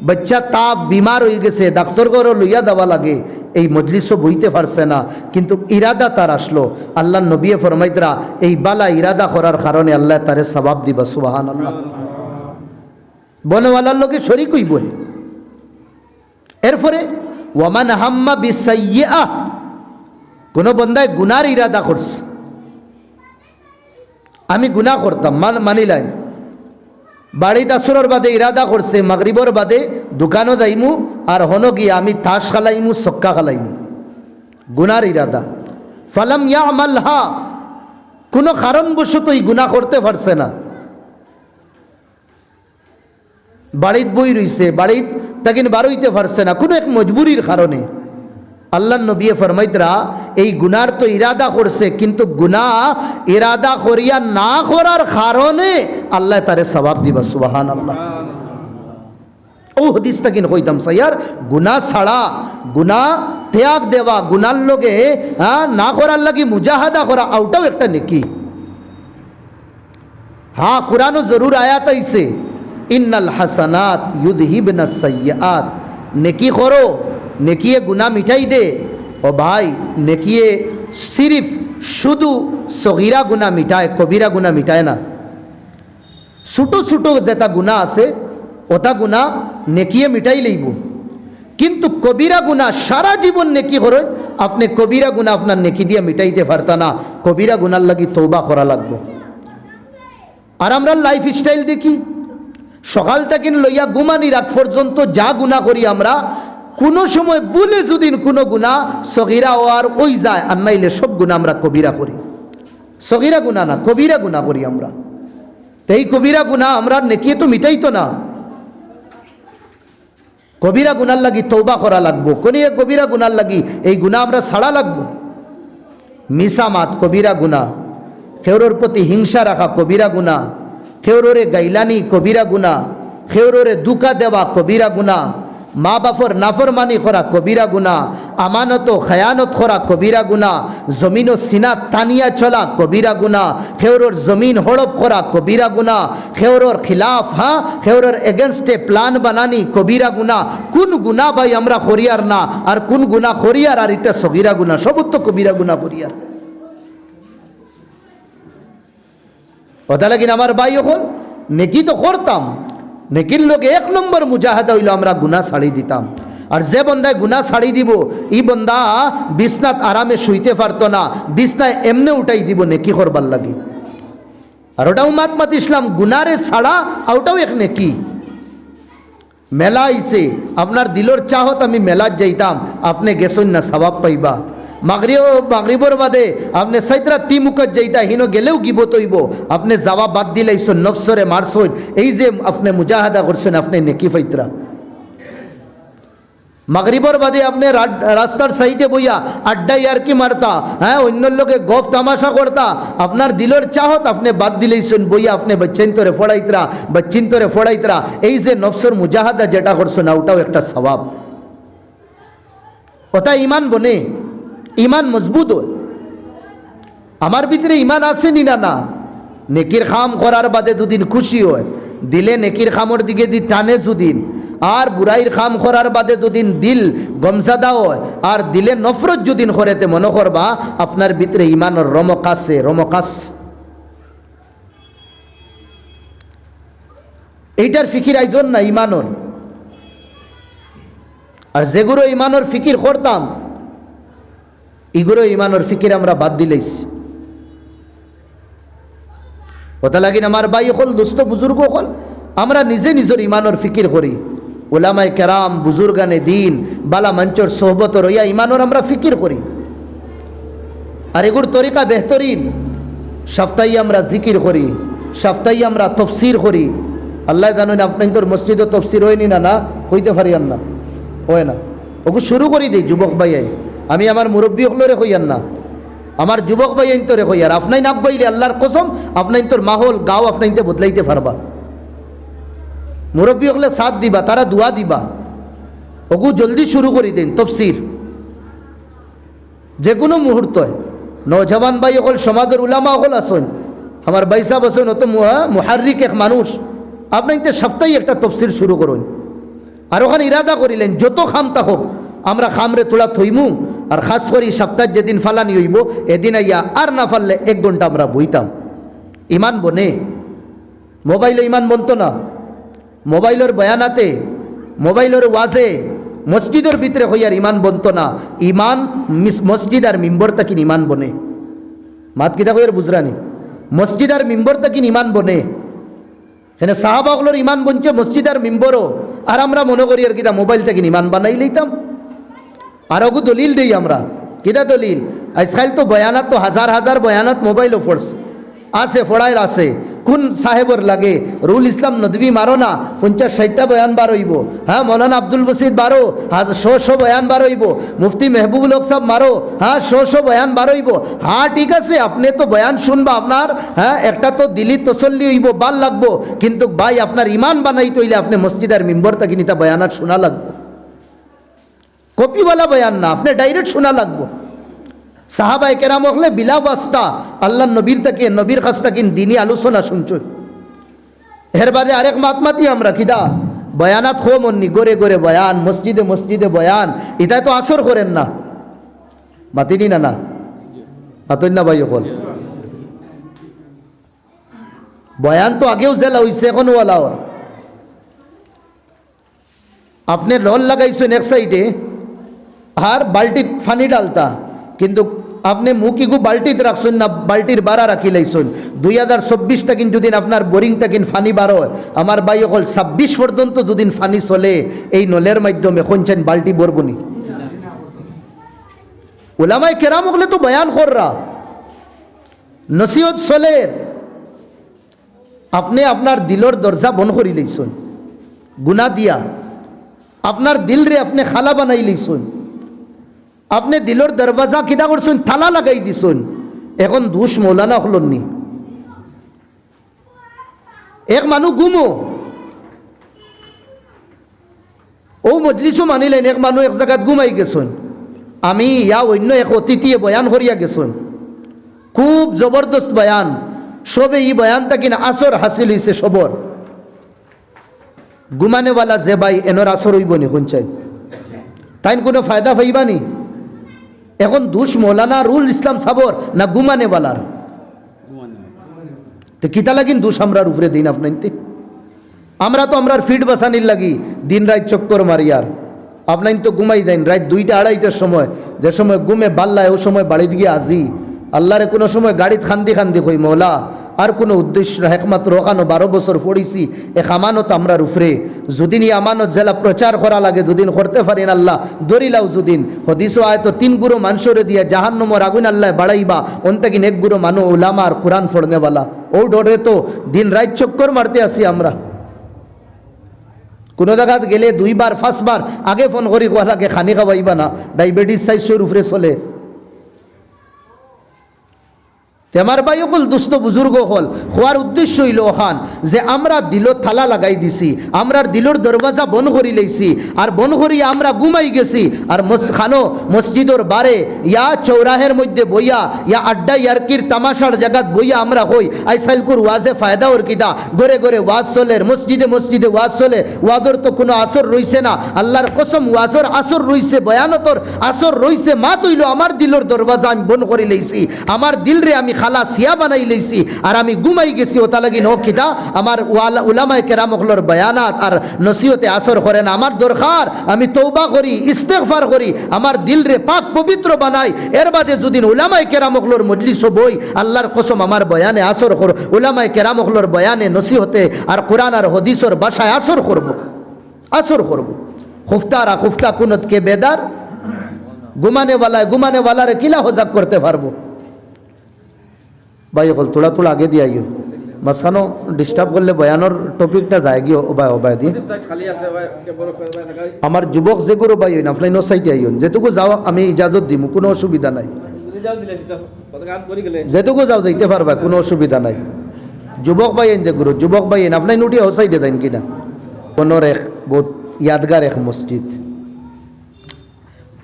বাচ্চা তাপ বিমার হয়ে গেছে, ডাক্তার ঘরও লইয়া দেওয়া লাগে, এই মজলিসও বইতে পারছে না। কিন্তু ইরাদা তার আসলো, আল্লাহ নবী ফরমাইতরা এই বালা ইরাদা করার কারণে আল্লাহ তারে সওয়াব দিবা। সুবহানাল্লাহ। বনওয়ালার লোকে শরীক হইব। এরপরে ওয়ামান হাম্মা বিসাইয়্যাহ, কোন বন্দায় গুনার ইরাদা করছে, আমি গুনাহ করতাম, মানিলাম, বাড়িতে আসরের বাদে ইরাদা করছে মাগরিবর বাদে দোকানও যাইমু আর হনো গিয়া আমি তাস খালাইমু, ছক্কা খালাইমু, গুনার ইরাদা। ফালাম ইয়ামালহা, কোনো কারণবশত এই গুনাহ করতে পারছে না, বাড়িত বই রইছে, বাড়িত তাকিন বার হইতে পারছে না, কোনো এক মজবুরির কারণে। আল্লাহ নবী ফরমাইতরা এই গুনার তো ইরাদা করছে, কিন্তু গুনাহ ইরাদা করিয়া না করার কারণে আল্লাহ তারে সওয়াব দিবা। সুবহানাল্লাহ। ও হাদিসটা কিন কইতাম সাইয়ার, গুনাহ ছাড়া, গুনাহ ত্যাগ দেওয়া, গুনার লগে না করার লাগি মুজাহাদা করা, ওটাও একটা নেকি। হ্যাঁ, কুরআনও জরুর আয়াত আইছে, ইন্নাল হাসানাত ইউযহিবনাস সাইয়্যাত, নেকি করো, নেকিয়ে গুনাহ মিটাই দে। ও ভাই, নেকিয়ে সিরিফ শুধু সগীরা গুনাহ মিটায়, কবিরা গুনাহ মিটায় না। ছোটো ছোটো যেটা গুনাহ আছে ওটা গুনাহ নেকিয়ে মিটাই লইব, কিন্তু কবিরা গুনাহ সারা জীবন নেকি করে, আপনি কবিরা গুনাহ আপনার নেকি দিয়ে মিটাইতে পারতা না, কবিরা গুনার লাগি তওবা করা লাগবে। আর আমরা লাইফ স্টাইল দেখি, সকাল থেকে লইয়া ঘুমানি রাত পর্যন্ত যা গুনাহ করি আমরা, কোনো সময় ভুলে যদি কোনো গুনাহ সগীরা আর ওই যায়, আর নাইলে সব গুনাহ আমরা কবিরা করি। সগীরা গুনাহ না, কবিরা গুনাহ করি আমরা। এই কবিরা গুনাহ আমরা নেকিয়ে তো মিটাইতো না, কবিরা গুনার লাগি তওবা করা লাগবো। কোন কবিরা গুনার লাগি এই গুনাহ আমরা ছাড়া লাগবো। মিসামাত কবিরা গুনাহ, খেউরোর প্রতি হিংসা রাখা কবিরা গুনাহ, খেউরোরে গাইলানি কবিরা গুনাহ, খেউরোরে দুকা দেওয়া কবিরা গুনাহ, মা বাপর নাফরমানি করা কবিরা গুনাহ, আমানত খায়ানত করা কবিরা গুনাহ, জমিন ও সিনা তানিয়া চলা কবিরা গুনাহ, খেউরোর জমিন হড়প করা কবিরা গুনাহ, খেউরোর খিলাফ, খেউরোর এগেনস্টে প্ল্যান বানানি কবিরা গুনাহ। কোন গুনাহ ভাই আমরা করিয়ার না, আর কোন গুনাহ করিয়ার, আর এটা সগীরা গুনাহ, সব তো কবিরা গুনাহ করিয়ার। কথা লাগিন আমার ভাই, এখন নেকি তো করতাম, নেকির লোকে এক নম্বর মুজাহাদা হইল আমরা গুনাহ ছাড়ি দিতাম। আর যে বন্দায় গুনাহ ছাড়ি দিব, এই বন্দা বিছনাত আরামে শুইতে পারতো না, বিছনায় এমনে উঠাই দিব নেকি করবার লাগি। আর ওটাও মাত ইসলাম, গুনারে ছাড়া ওটাও এক নেকি। মেলা আইছে, আপনার দিলর চাহত আমি মেলাত যাইতাম, আপনি গেছেন না, সওয়াব পাইবা। মাগরিবর বাদে আপনি সাইতরা তিমুকত যাইতা, হিনো গেলেও গিবত হইব, আপনি যাওয়া বাদ দিলাইছেন, নফসরে মারছেন, এই যে আপনি মুজাহাদা করছেন, আপনি নেকি পাইতরা। মাগরিবর বাদে আপনি রাস্তার সাইডে বইয়া আড্ডা ইয়ারকি মারতা, অন্য লোকে গপ তামাশা করতা, আপনার দিলর চাহত আপনি বাদ দিলাইছেন, বইয়া আপনি বচ্চিন্তরে ফড়াইতরা, বচ্চিন্তরে ফড়াইতরা, এই যে নফসর মুজাহাদা যেটা করছেন, ওটাও একটা সওয়াব। ওটা ইমান বনে, ইমান মজবুত হয়। আমার ভিতরে ইমান আছে নি না? নেকির খাম করার বাদে দুদিন খুশি হয়, দিলে নেকির খামর দিকে দি টানে দুদিন, আর বুড়াইর খাম করার বাদে দুদিন দিল গমজাদা হয়, আর দিলে নফরত যদিন করেতে মনে করবা আপনার ভিতরে ইমানের রমক আছে, রমক আছে। এইটার ফিকির আইজন না ইমানর। আর যেগুলো ইমানর ফিকির করতাম, এগুলো ইমানর ফিকির আমরা বাদ দিলেইছি। কথা লাগিন আমার ভাই হল, দোস্ত বুজুর্গ হল, আমরা নিজে নিজের ইমানর ফিকির করি। ওলামায়ে কেরাম, বুজুর্গানে দিন, বালা মঞ্চর সোহবত রইয়া ইমানর আমরা ফিকির করি। আর এগুর তরিকা বেহতরিন। সপ্তাহে আমরা জিকির করি, সপ্তাহে আমরা তফসির করি। আল্লাহ জানেন আপনার তোর মসজিদে তফসির হয়নি না, না হইতে পারিয়ান না, হয় না। ওকে শুরু করি দিই যুবক ভাইয়াই, আমি আমার মুরব্বী হলরে হইয়ান না, আমার যুবক ভাইয়াইন তোরে হইয়ার। আপনাই নাক বাইলে আল্লাহর কসম আপনাই তোর মাহল গাঁও আপনাইতে বদলাইতে পারবা। মুরব্বী হলে সাথ দিবা, তারা দোয়া দিবা। ওগু জলদি শুরু করি দিন তফসির, যে কোনো মুহূর্তে। নৌজওয়ান ভাই হল, সমাজের উলামা হল আসুন, আমার বাইসা বসুন, অত মুহারিক এক মানুষ। আপনার সপ্তাহে একটা তফসির শুরু করুন। আর ওখানে ইরাদা করিলেন যত খামতা হোক আমরা খামরে তোলা থইমু, আর খাস করি সপ্তাহ যেদিন ফালানি হইব এদিন আইয়া, আর না ফাললে 1 ঘন্টা আমরা বইতাম। ইমান বনে, মোবাইলে ইমান বনতো না। মোবাইলের বয়ানাতে, মোবাইলের ওয়াজে, মসজিদের ভিতরে হইয়ার ইমান বনতো না। ইমান মসজিদ আর মিম্বর তাকিন ইমান বনে। মাত কিতা কইয়ার বুঝরানি, মসজিদ আর মিম্বর তাকিন ইমান বনে। এখানে সাহাবাগুলোর ইমান বনছে মসজিদ আর মিম্বরও, আর আমরা মনে করি আর কিতা মোবাইল তাকিন ইমান বানাই লইতাম। আর ওগু দলিল দেই আমরা, কিতা দলিল? আজকাল তো বয়ানাত তো হাজার হাজার বয়ানাত মোবাইলও পড়ছে, আছে ফড়াইল আছে। কোন সাহেবর লাগে? রুল ইসলাম নদী মারো না, 50-60টা বয়ান বার হইব। হ্যাঁ, মৌলানা আব্দুল বসিদ মারো, 100 বয়ান বার হইব। মুফতি মেহবুবুল হক সাহেব মারো, হ্যাঁ 100 বয়ান বার হইব। হ্যাঁ ঠিক আছে, আপনি তো বয়ান শুনবা, আপনার হ্যাঁ একটা তো দিলি তসল্লি হইব, ভাল লাগবো। কিন্তু ভাই আপনার ইমান বানাইতে হইলে আপনি মসজিদ আর মিম্বর তাকে নিতা বয়ানার শোনা লাগবে। কপিওয়ালা বয়ান না, আপনি ডাইরেক্ট শোনা লাগবো। সাহাবায়ে কেরাম হলে বিলা ওয়াস্তা আল্লাহ নবীর থেকে, নবীর কাছ থেকে দিনী আলোচনা শুনছুন। এর বাদে আরেক মাতমাতি আমরা কিদা বয়ানাত খো মন্নি, গড়ে গড়ে বয়ান, মসজিদে মসজিদে বয়ান। এটাই তো আসর করেন না, মাতিনি না, না মাতই না ভাই। এখন বয়ান তো আগেও জেলা হইছে, এখন ওয়ালা। আপনি লল লাগাইছেন এক সাইডে, আর বাল্টি ফানি ডালতা, কিন্তু আপনি মুখিগু বাল্টিতে রাখছেন না, বাল্টির বাড়া রাখি লাইছেন। 2024 তাকিন যদি আপনার বোরিং তাকিন ফানি বার হয়, আমার ভাই অকল 26 পর্যন্ত দুদিন ফানি চলে, এই নলের মাধ্যমে কোনছেন বাল্টি বরবনি। উলামায়ে কেরাম হলে তো বয়ান কররা, নসিহত চলে। আপনি আপনার দিলর দরজা বন্ধ করি লাইছেন গুনাহ দিয়া, আপনার দিল রে আপনি খালা বানাই লাইছেন, আপনি দিলর দরওয়াজা কিনা করছেন তালা লাগাই দিছেন। এখন দোষ মৌলানা হলন নি। এক মানুষ গুমো, ও মজলিসও মানিলেন, এক মানুষ এক জায়গাত ঘুমাই গেছেন। আমি ইয়া অন্য এক অতিথিয়ে বয়ান করিয়া গেছেন, খুব জবরদস্ত বয়ান। সবে ই বয়ানটা কিনা আসর হাসিল হইছে সবর। ঘুমানেওয়ালা যে ভাই এনর আসর হইব নি শুনছেন, তাই কোনো ফায়দা পাইবানি? এখন দোষ মৌলানা রুল ইসলাম সাবর না ঘুমানেওয়ালার? তো কিতা লাগিন দোষ আমরার উপরে দিন আপনাইতে? আমরা তো আমরার ফিট বাসানির লাগি দিন রাত চক্কর মারিয়ার। আপনাইন তো ঘুমাই দেন রাত 2টা-2:30টার সময়, যে সময় ঘুমে বাল্লায় ও সময় বাড়ি দিয়ে আসি। আল্লাহরে কোনো সময় গাড়িত খান্দি খান্দি কই মৌলা, আর কোনো উদ্দেশ্য একমাত্র ওখানো 12 বছর পড়িছি এক আমানত আমরার উপরে। যদিন এই আমানত জেলা প্রচার করা লাগে, দুদিন করতে পারেন আল্লাহ দরিলাও। যদিন হদিসও আয়তো 3 গুরু মানুষরে দিয়ে জাহান্নমর আগুন আল্লাহ বাড়াইবা, অন্তাকিন 1 গুরু মানু উলামা আর কোরআন পড়নেওয়ালা। ও ডরে তো দিন রাত চক্কর মারতে আসি আমরা। কোনো জায়গাত গেলে 2বার 5 বার আগে ফোন করি কোয়ালাকে খানি খাওয়াইবা না, ডায়াবেটিস 400 উপরে চলে। আমার ভাই হল দুস্থ বুজুর্গ হল হওয়ার উদ্দেশ্য হইল ওখান যে আমরা দিল থালা লাগাই দিছি, আমরা দিলর দরওয়াজা বন করি লাইছি, আর বন করি আমরা ঘুমাই গেছি। আর খানো মসজিদর বারে ইয়া চৌরাহের মধ্যে বইয়া, ইয়া আড্ডা ইয়ারকির তামাশার জায়গাত বইয়া আমরা হই আইসাইলকুর ওয়াজে ফায়দা ওর কিতা গড়ে গড়ে ওয়াজ চলের, মসজিদে মসজিদে ওয়াজ চলে। ওয়াদর তো কোনো আসর রইছে না, আল্লাহর কসম ওয়াজর আসর রইছে, বয়ানতর আসর রইছে। মা তৈল আমার দিলর দরওয়াজা আমি বন করি লাইছি, আমার দিল রে আমি খালা সিয়া বানাই লইছি, আর আমি ঘুমাই গেছি। ও তালাগি নো কিতা আমার উলামায়ে কেরাম হলর বয়ানাত আর নসিহতে আসর করে না। আমার দরকার আমি তওবা করি, ইস্তেগফার করি, আমার দিল রে পাক পবিত্র বানাই। এর বাদে যদি উলামায়ে কেরাম হলর মজলিস বই, আল্লাহর কসম আমার বয়ানে আসর কর, উলামায়ে কেরাম হলর বয়ানে নসিহতে আর কোরআন আর হাদিসের ভাষায় আসর করব, আসর করব। খুফতারা খুফতা কুনত কে বেদার, ঘুমানে ওয়ালারে কিলা হজাক করতে পারবো? ভাই বল থোড়া থোড়া আগে দিয়ে আইও, মাঝখানো ডিস্টার্ব করলে বয়ানোর টপিকটা যায় গিয়ে ওবায় দিয়ে আমার যুবক যেগুলো বাই হইন আপনার নো সাইডে আইন যেটুকু যাও আমি ইজাজত দিম কোনো অসুবিধা নাই, যেটুকু যাও যাইতে পারবা কোনো অসুবিধা নাই। যুবক বাই আইন যেগুলো যুবক বাই আইন আপনার উঠি ও সাইডে যাইন কিনা। কোনোর এক বহুত ইয়াদগার এক মসজিদ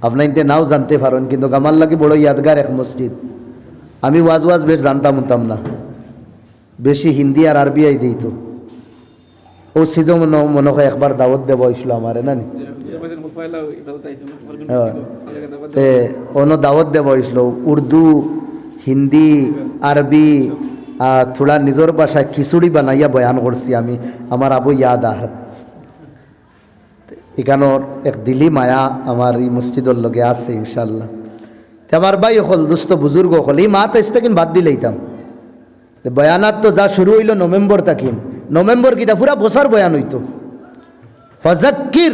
আপনার ইনতে নাও জানতে পারেন, কিন্তু আমার লাগে বড় ইয়াদগার এক মসজিদ। আমি ওয়াজ বেশ জানতাম না, বেশি হিন্দি আর আরবি আই দিই তো ও সিধো মনে হয় একবার দাওয়াত দেব হয়েছিল আমার না অন্য দাওয়াত দেব হয়েছিল উর্দু হিন্দি আরবি থোড়া নিজের ভাষায় খিচুড়ি বানাইয়া বয়ান করছি আমি, আমার আবু ইয়াদ আর এখানোর এক দিলি মায়া আমার এই মসজিদের লগে আছে ইনশাল্লাহ। আমার ভাই হল দুস্থ বুজুর্গ হল এই মাত আসতে কিন্তু বাদ দিলেইতাম বয়ানাত তো যা শুরু হইল নভেম্বর তাকিন নভেম্বর কিটা পুরা বছর বয়ান হইতো। ফাযাক্কির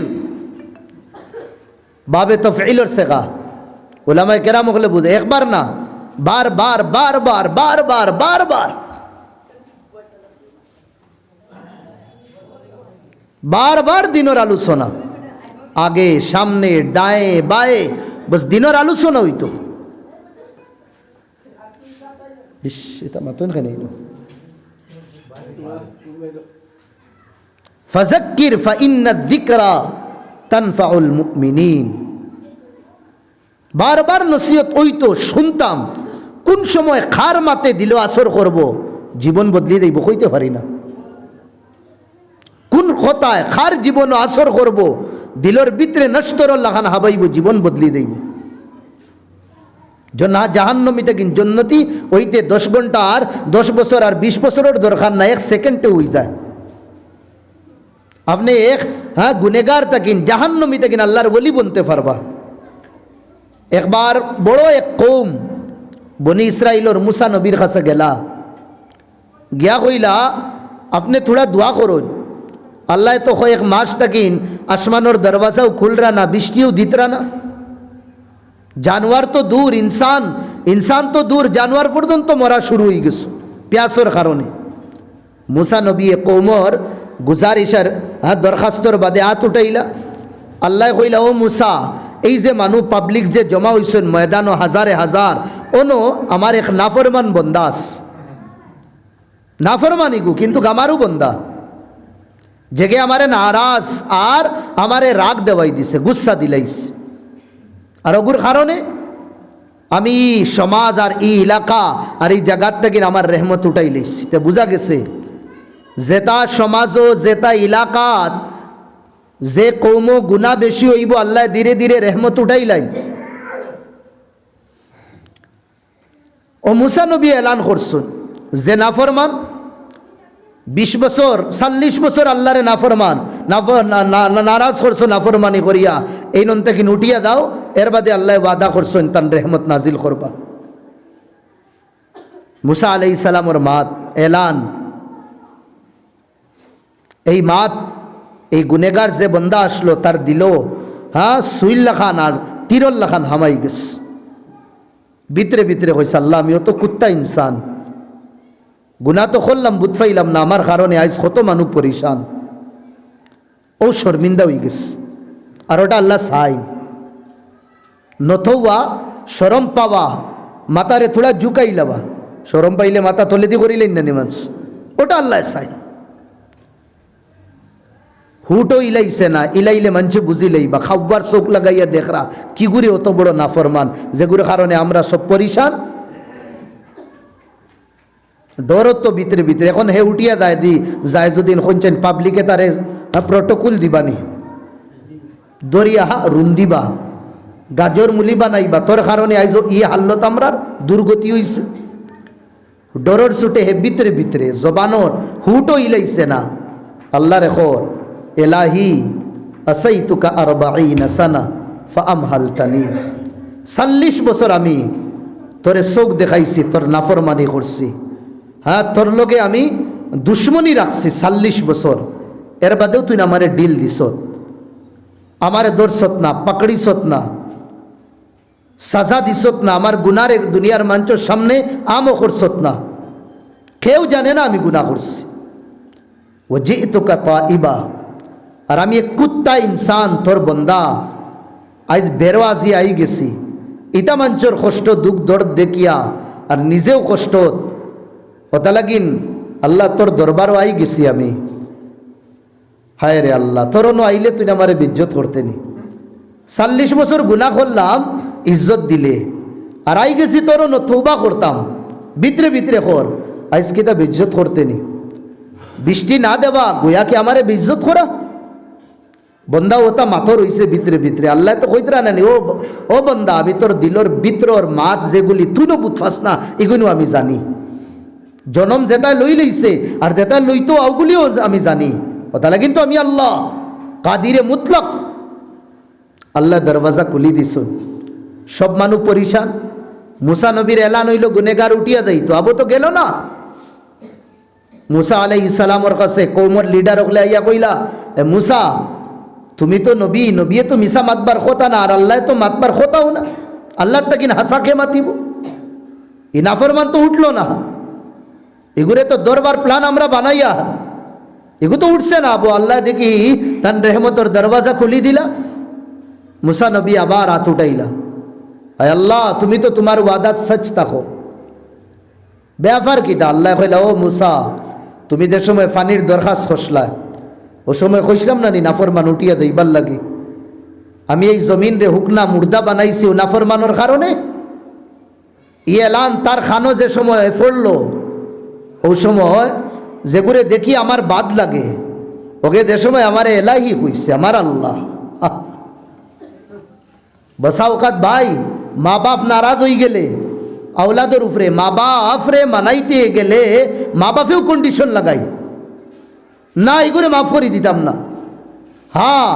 বাবে তফঈলর সেগা উলামায়ে কেরাম হলে বুঝে একবার না বারবার বারবার বারবার বারবার বারবার দিনের আলোচনা, আগে সামনে ডায়ে বায়ে বস দিনের আলোচনা হইতো। এটা মাতুন খানি ফাযাক্কির ফাইন্নায যিকরা তানফাউল মুমিনিন। বারবার নসিহত হইতো, শুনতাম। কোন সময় খার মাতে দিল আসর করব জীবন বদলি দেব কইতে পারি না। কোন কথায় খার জীবন আসর করব দিলর ভিতরে নষ্টর লাগান হাবাইব জীবন বদলি দেব। না জাহান্নমীতে কিন্তু জন্নতি ওইতে 10 ঘন্টা আর 10 বছর আর 20 বছরের দরকার না, 1 সেকেন্ডে হয়ে যায়। আপনি এক গুনেগার তাকিন জাহান্নমী তাকিন আল্লাহর ওলি বনতে পারবা। একবার বড় এক কৌম বনি ইসরাইলর মুসা নবীর কাছে গেলা, গিয়া কইলা আপনি থোড়া দোয়া করুন, আল্লাহ তো এক মাস তাকিন আসমানোর দরওয়াজাও খুলরা না, বৃষ্টিও দিতরা না। জানোয়ার তো দূর, ইনসান তো দূর, জানোয়ার পর্যন্ত মরা শুরু হয়ে গেছে পিয়াসর কারণে। মুসা নবী কৌমর গুজারিশার দরখাস্তর বাদে হাত উঠাইলা। আল্লাহ কইলা ও মুসা, এই যে মানুষ পাবলিক যে জমা হইছেন ময়দানও হাজারে হাজার, ওনো আমার এক নাফরমান বন্দাস, নাফরমানি গু কিন্তু আমারও বন্দা, জেগে আমারে নারাজ আর আমারে রাগ দেওয়াই দিছে, গুসা দিলাইছে। আর ওগুর কারণে আমি সমাজ আর এই এলাকা আর এই জায়গার থেকে আমার রেহমত উঠাই লইছি। তো বোঝা গেছে যেটা সমাজ ও যেটা এলাকাত যে কৌম গুনাহ বেশি হইব আল্লাহ ধীরে ধীরে রেহমত উঠাইলাই। ও মুসা নবী এলান করছেন যে নাফরমান 20 বছর 40 বছর আল্লাহরে নাফরমান নারাজ করছো নাফরমানি করিয়া, এই নন থেকে উঠিয়া দাও, এর বাদে আল্লাহ ওয়াদা করছেন তান রেহমত নাজিল করবা। মুসা আলাইহিস সালামের মাত এলান, এই মাত এই গুনেগার যে বন্দা আসলো তার দিল সুইল্লা খান আর তিরল্লা খান হামাই গেছে। ভিতরে ভিতরে কইছে আল্লাহ আমিও তো কুত্তা ইনসান, গুনাহ তো করলাম বুঝ পাইলাম না, আমার কারণে আজ কত মানুষ পরিশান। ও শর্মিন্দা হয়ে গেছে। আর ওটা আল্লাহ চাই নথৌয়া শরম পাওয়া, মাতারে থোড়া ঝুঁকাই লাবা, শরম পাইলে মাথা তলে দিয়ে করিলেন না নিমাজ, ওটা আল্লাহ চাই। হুটো ইলাইছে না, ইলাইলে মানুষে বুঝিলেই বা খাবার চোখ লাগাইয়া দেখরা কি গুড়ি অত বড় নাফরমান, যেগুলোর কারণে আমরা সব পরিশান। ডরত তো ভিতরে ভিতরে এখন হে উঠিয়া যায় দি যায় যদি শুনছেন পাবলিকে তারে প্রটোকল দিবানি, দরিয়া রুম দিবা, গাজর মুলি বানাইবা, তোর কারণে আইজ ই হাল্লত আমরা দুর্গতি হইছে। ডরর ছুটে হে ভিতরে ভিতরে জবানোর হুটো ইলাইছে না। আল্লাহ রেখর এলাহি আসাইতুকা 40 সানা ফাআমহালতানি, 40 বছর আমি তোরে চোখ দেখাইছি, তোর নাফরমানি করছি, তোর লগে আমি দুশ্মনী রাখছি 40 বছর, এর বাদেও তুই আমারে ডিল দিস, আমারে দর্শত না, পাকড়িছত না, সাজা দিছত না, আমার গুনারে দুনিয়ার মানুষের সামনে আমও করছত না। কেউ জানে না আমি গুনাহ করছি। ও জিতুকা তাইবা, আর আমি এক কুত্তা ইনসান তোর বন্দা আজ বেরোয়াজি আই গেছি। ইটা মানুষের কষ্ট দুঃখ দর্দ দেখিয়া আর নিজেও কষ্ট ওটা লাগিন আল্লাহ তোর দরবারও আই গেছি আমি। হায় রে আল্লাহ, তোরও আইলে তুই আমারে ইজ্জত করতে নি। 40 বছর গুনাহ করলাম, ইজ্জত দিলে, আর আই গেছি তোরও তৌবা করতাম, ভিতরে ভিতরে কর, আজকে তা ইজ্জত করতে নি। বৃষ্টি না দেওয়া গোয়া কি আমারে ইজ্জত করা? বন্দা ওটা মাথর হইছে ভিতরে ভিতরে। আল্লাহ তো কইতে রানি, ও বন্দা, আমি তোর দিলর ভিতর মাত যেগুলি তুই না বুঝফাস না, এগুলো আমি জানি। জনম যেটা লই লইছে আর যেটা লইতো ওগুলিও আমি জানি। তাহলে কিন্তু আমি আল্লাহ কাদিরে মুতলক। আল্লাহ দরওয়াজা খুলি দিছুন, সব মানুষ পরিশান। মুসা নবীর এলান হইল গুনেগার উঠিয়া দেই, তো আবু তো গেল না। মুসা আলাইহিস সালামর কাছে কওমর লিডার হলে আইয়া কইলা, এ মুসা, তুমি তো নবী, নবী তো মিসা মাতবার কথা না, আর আল্লাহ তো মাতবার কথাও না। আল্লাহ তাকিন হাসাকে মাতিব, ই নাফরমান তো উঠলো না। এগুলো তো দরবার প্ল্যান আমরা বানাইয়া, এগুলো তো উঠছে না। আবু আল্লাহ দেখি তান রহমতর দরওয়াজা খুলি দিলা। মুসা নবী আবার হাত উঠাইলা, আয় আল্লাহ, তুমি তো তোমার ওয়াদাত সচ থাকো। ব্যাপার কি তা? আল্লাহ কইলা, ও মুসা, তুমি যে সময় পানির দরখাস্ত করছলা, ও সময় কইছিলাম না নি নাফরমান উঠিয়া দেইবার লাগে। আমি এই জমিন রে হুকনা মুর্দা বানাইছি ও নাফরমানোর কারণে। ই এলান তার খানো যে সময় পড়লো, ও সময় যেগুলো দেখি আমার বাদ লাগে, ওকে যে সময় আমার এলাহি কইছে আমার আল্লাহ। বসাওকাত ভাই, মা বাপ নারাজ হয়ে গেলে আওলাদের উপরে, মা বাপ রে মানাইতে গেলে মা বাপেও কন্ডিশন লাগাই না, এগুলো মাফ করে দিতাম না। হ্যাঁ,